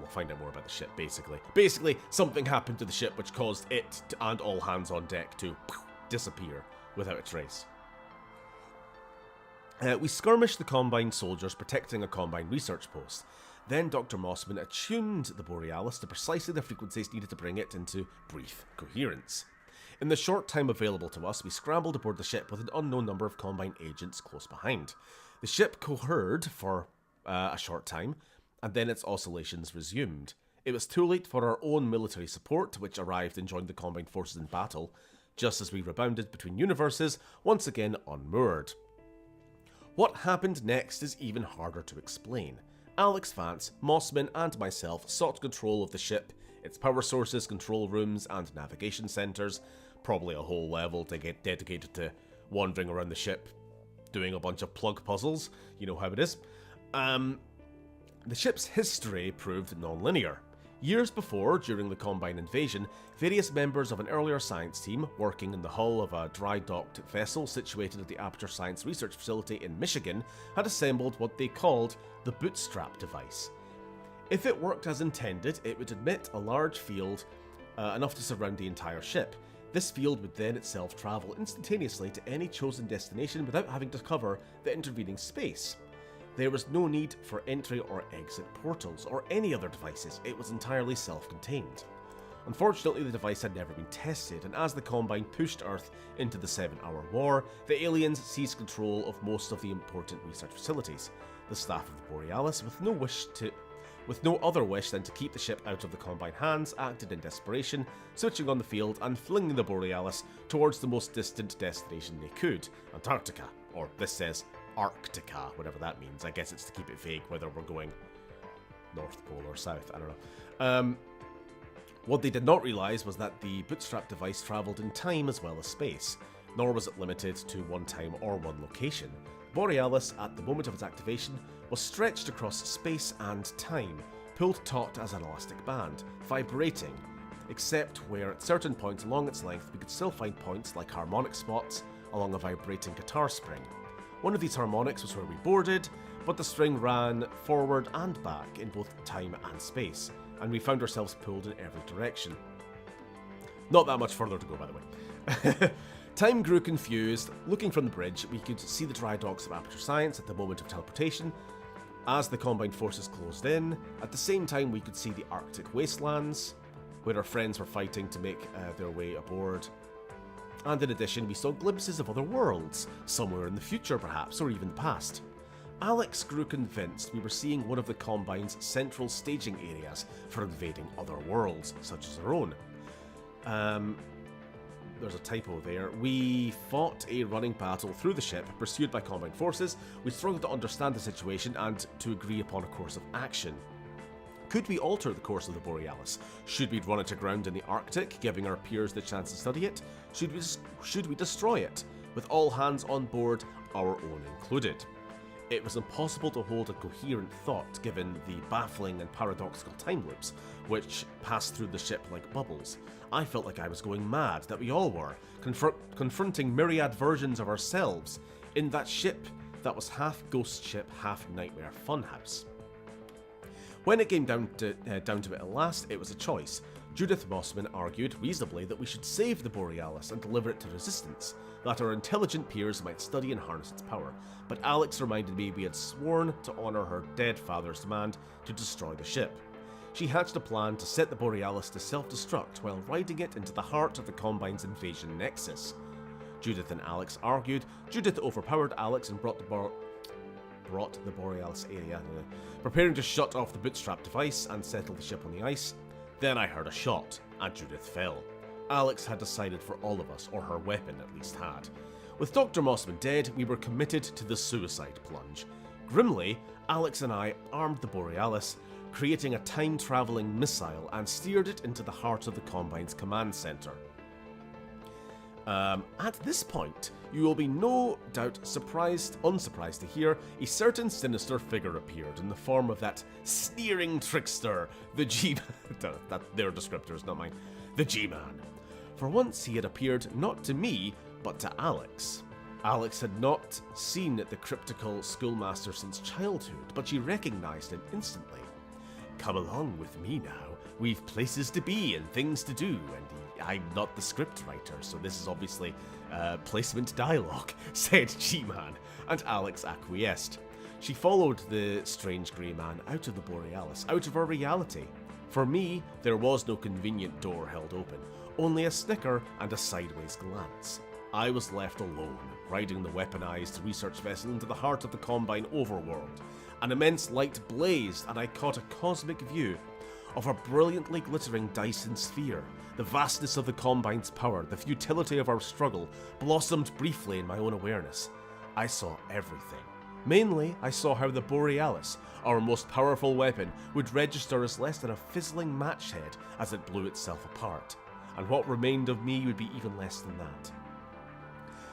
find out more about the ship, basically. Basically, something happened to the ship which caused it and all hands on deck to disappear without a trace. We skirmished the Combine soldiers protecting a Combine research post. Then Dr. Mossman attuned the Borealis to precisely the frequencies needed to bring it into brief coherence. In the short time available to us, we scrambled aboard the ship with an unknown number of Combine agents close behind. The ship cohered for a short time, and then its oscillations resumed. It was too late for our own military support, which arrived and joined the Combine forces in battle, just as we rebounded between universes, once again unmoored. What happened next is even harder to explain. Alex Vance, Mossman, and myself sought control of the ship, its power sources, control rooms, and navigation centers, probably a whole level to get dedicated to wandering around the ship, doing a bunch of plug puzzles, you know how it is. The ship's history proved non-linear. Years before, during the Combine invasion, various members of an earlier science team, working in the hull of a dry-docked vessel situated at the Aperture Science Research Facility in Michigan, had assembled what they called the bootstrap device. If it worked as intended, it would emit a large field enough to surround the entire ship. This field would then itself travel instantaneously to any chosen destination without having to cover the intervening space. There was no need for entry or exit portals or any other devices. It was entirely self-contained. Unfortunately, the device had never been tested, and as the Combine pushed Earth into the 7-hour war, the aliens seized control of most of the important research facilities. The staff of the Borealis, with no wish with no other wish than to keep the ship out of the Combine hands, acted in desperation, switching on the field and flinging the Borealis towards the most distant destination they could, Antarctica, or this says Arctica, whatever that means. I guess it's to keep it vague whether we're going North Pole or South, I don't know. What they did not realise was that the bootstrap device travelled in time as well as space, nor was it limited to one time or one location. Borealis, at the moment of its activation, was stretched across space and time, pulled taut as an elastic band, vibrating, except where at certain points along its length we could still find points like harmonic spots along a vibrating guitar string. One of these harmonics was where we boarded, but the string ran forward and back in both time and space, and we found ourselves pulled in every direction. Not that much further to go, by the way. Time grew confused. Looking from the bridge, we could see the dry docks of Aperture Science at the moment of teleportation, as the Combined forces closed in. At the same time, we could see the Arctic wastelands, where our friends were fighting to make their way aboard. And in addition, we saw glimpses of other worlds, somewhere in the future perhaps, or even the past. Alex grew convinced we were seeing one of the Combine's central staging areas for invading other worlds, such as our own. There's a typo there. We fought a running battle through the ship, pursued by Combine forces. We struggled to understand the situation and to agree upon a course of action. Could we alter the course of the Borealis? Should we run it aground in the Arctic, giving our peers the chance to study it? Should we destroy it, with all hands on board, our own included? It was impossible to hold a coherent thought given the baffling and paradoxical time loops, which passed through the ship like bubbles. I felt like I was going mad, that we all were, confronting myriad versions of ourselves in that ship that was half ghost ship, half nightmare funhouse. When it came down to it at last, it was a choice. Judith Mossman argued reasonably that we should save the Borealis and deliver it to Resistance, that our intelligent peers might study and harness its power, but Alex reminded me we had sworn to honour her dead father's demand to destroy the ship. She hatched a plan to set the Borealis to self-destruct while riding it into the heart of the Combine's invasion nexus. Judith and Alex argued. Judith overpowered Alex and brought the Borealis area, preparing to shut off the bootstrap device and settle the ship on the ice. Then I heard a shot, and Judith fell. Alex had decided for all of us, or her weapon at least had. With Dr. Mossman dead, we were committed to the suicide plunge. Grimly, Alex and I armed the Borealis, creating a time-travelling missile and steered it into the heart of the Combine's command centre. At this point, you will be no doubt unsurprised to hear a certain sinister figure appeared in the form of that sneering trickster, the G-Man. Their descriptors, not mine. The G-Man. For once, he had appeared not to me, but to Alex. Alex had not seen the cryptical schoolmaster since childhood, but she recognised him instantly. Come along with me now. We've places to be and things to do, and I'm not the script writer, so this is obviously placement dialogue, said G-Man, and Alex acquiesced. She followed the strange grey man out of the Borealis, out of her reality. For me, there was no convenient door held open, only a snicker and a sideways glance. I was left alone, riding the weaponized research vessel into the heart of the Combine overworld. An immense light blazed, and I caught a cosmic view of a brilliantly glittering Dyson sphere. The vastness of the Combine's power, the futility of our struggle, blossomed briefly in my own awareness. I saw everything. Mainly, I saw how the Borealis, our most powerful weapon, would register as less than a fizzling match head as it blew itself apart. And what remained of me would be even less than that.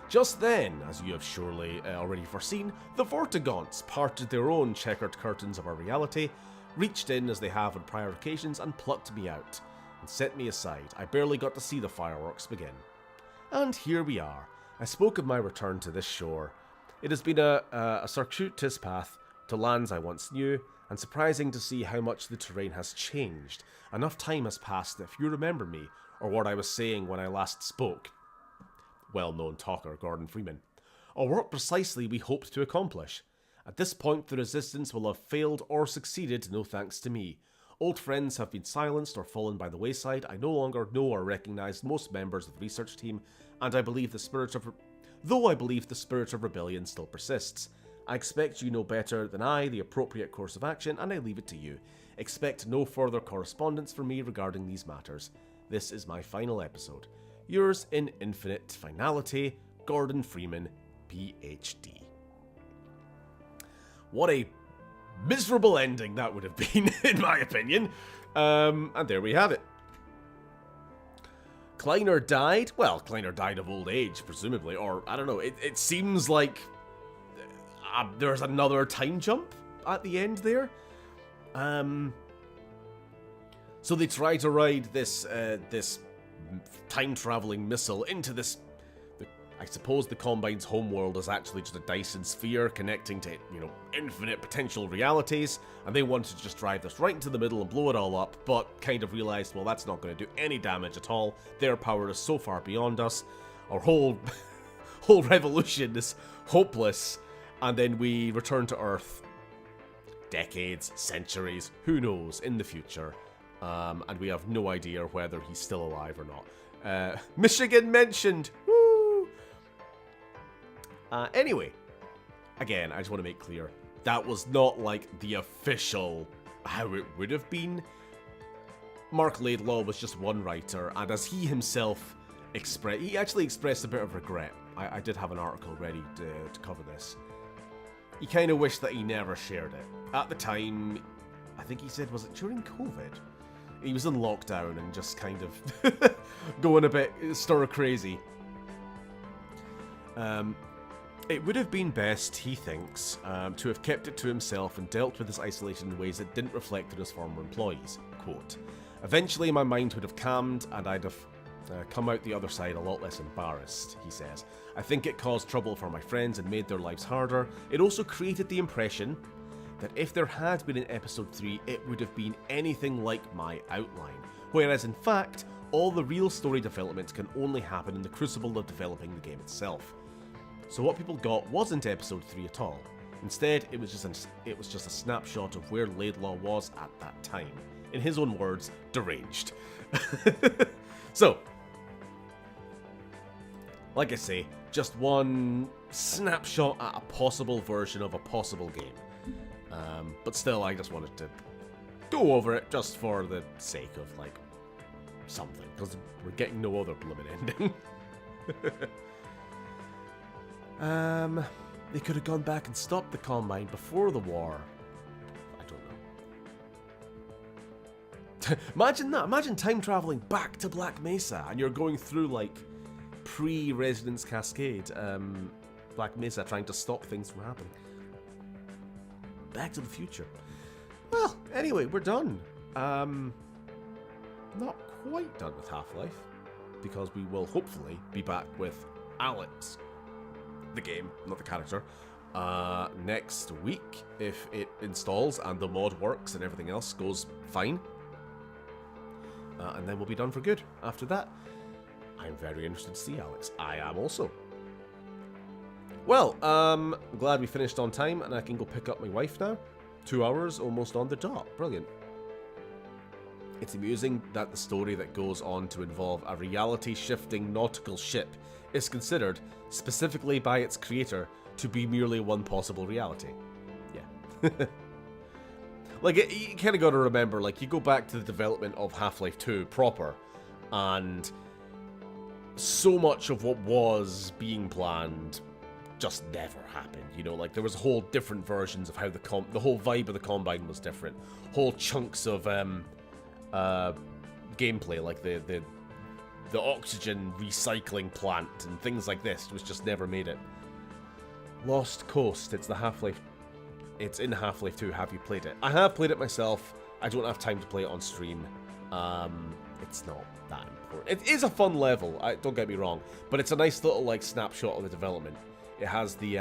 Just then, as you have surely already foreseen, the Vortigaunts parted their own checkered curtains of our reality, reached in as they have on prior occasions, and plucked me out, and set me aside. I barely got to see the fireworks begin. And here we are. I spoke of my return to this shore. It has been a circuitous path to lands I once knew, and surprising to see how much the terrain has changed. Enough time has passed if you remember me, or what I was saying when I last spoke. Well-known talker Gordon Freeman. Or what precisely we hoped to accomplish. At this point, the Resistance will have failed or succeeded, no thanks to me. Old friends have been silenced or fallen by the wayside. I no longer know or recognise most members of the research team, and I believe the spirit of rebellion still persists. I expect you know better than I the appropriate course of action, and I leave it to you. Expect no further correspondence from me regarding these matters. This is my final episode. Yours in infinite finality, Gordon Freeman, PhD. What a miserable ending that would have been, in my opinion. And there we have it. Kleiner died? Well, Kleiner died of old age, presumably, or I don't know. It seems like there's another time jump at the end there. So they try to ride this this time-traveling missile into this. I suppose the Combine's homeworld is actually just a Dyson sphere connecting to, infinite potential realities, and they wanted to just drive this right into the middle and blow it all up, but kind of realized, well, that's not going to do any damage at all. Their power is so far beyond us. Our whole revolution is hopeless, and then we return to Earth decades, centuries, who knows, in the future, and we have no idea whether he's still alive or not. Michigan mentioned! Woo! Anyway, again, I just want to make clear, that was not like the official how it would have been. Mark Laidlaw was just one writer, and as he himself he actually expressed a bit of regret. I did have an article ready to cover this. He kind of wished that he never shared it. At the time, I think he said, was it during COVID? He was in lockdown and just kind of going a bit stir crazy. It would have been best, he thinks, to have kept it to himself and dealt with his isolation in ways that didn't reflect on his former employees. Quote, eventually my mind would have calmed and I'd have come out the other side a lot less embarrassed, he says. I think it caused trouble for my friends and made their lives harder. It also created the impression that if there had been an episode 3, it would have been anything like my outline. Whereas in fact, all the real story development can only happen in the crucible of developing the game itself. So what people got wasn't episode 3 at all. Instead, it was just a snapshot of where Laidlaw was at that time. In his own words, deranged. So, like I say, just one snapshot at a possible version of a possible game. But still, I just wanted to go over it just for the sake of, something. Because we're getting no other blooming ending. They could have gone back and stopped the Combine before the war. I don't know. Imagine that. Imagine time traveling back to Black Mesa and you're going through, pre-Resonance Cascade, Black Mesa, trying to stop things from happening. Back to the future. Well, anyway, we're done. Not quite done with Half-Life, because we will hopefully be back with Alex, the game, not the character, next week, if it installs and the mod works and everything else goes fine. And then we'll be done for good after that. I'm very interested to see Alex. I am also. Well, I'm glad we finished on time and I can go pick up my wife now. 2 hours almost on the dot. Brilliant. It's amusing that the story that goes on to involve a reality-shifting nautical ship is considered, specifically by its creator, to be merely one possible reality. Yeah. You kind of got to remember, you go back to the development of Half-Life 2 proper, and so much of what was being planned just never happened, there was whole different versions of how the whole vibe of the Combine was different. Whole chunks of gameplay, like the oxygen recycling plant and things like this was just never made it. Lost Coast, it's in Half-Life 2. Have you played it? I have played it myself. I don't have time to play it on stream. It's not that important. It is a fun level, don't get me wrong, but it's a nice little snapshot of the development. It has the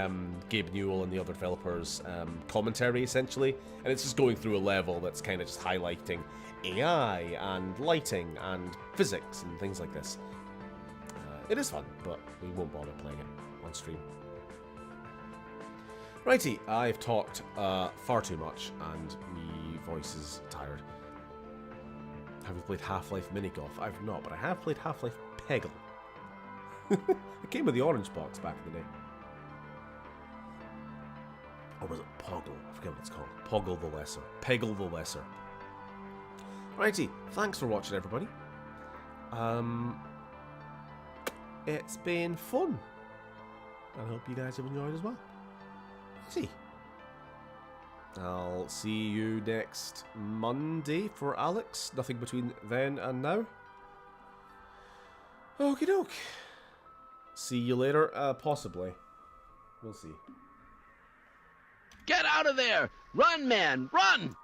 Gabe Newell and the other developers' commentary, essentially, and it's just going through a level that's kind of just highlighting AI and lighting and physics and things like this. It is fun, but we won't bother playing it on stream. Righty, I've talked far too much and my voice is tired. Have you played Half-Life Minigolf? I've not, but I have played Half-Life Peggle. It came with the orange box back in the day. Or was it Poggle? I forget what it's called. Poggle the Lesser. Peggle the Lesser. Righty, thanks for watching, everybody. It's been fun. I hope you guys have enjoyed as well. See. I'll see you next Monday for Alex. Nothing between then and now. Okie doke. See you later. Possibly. We'll see. Get out of there! Run, man! Run!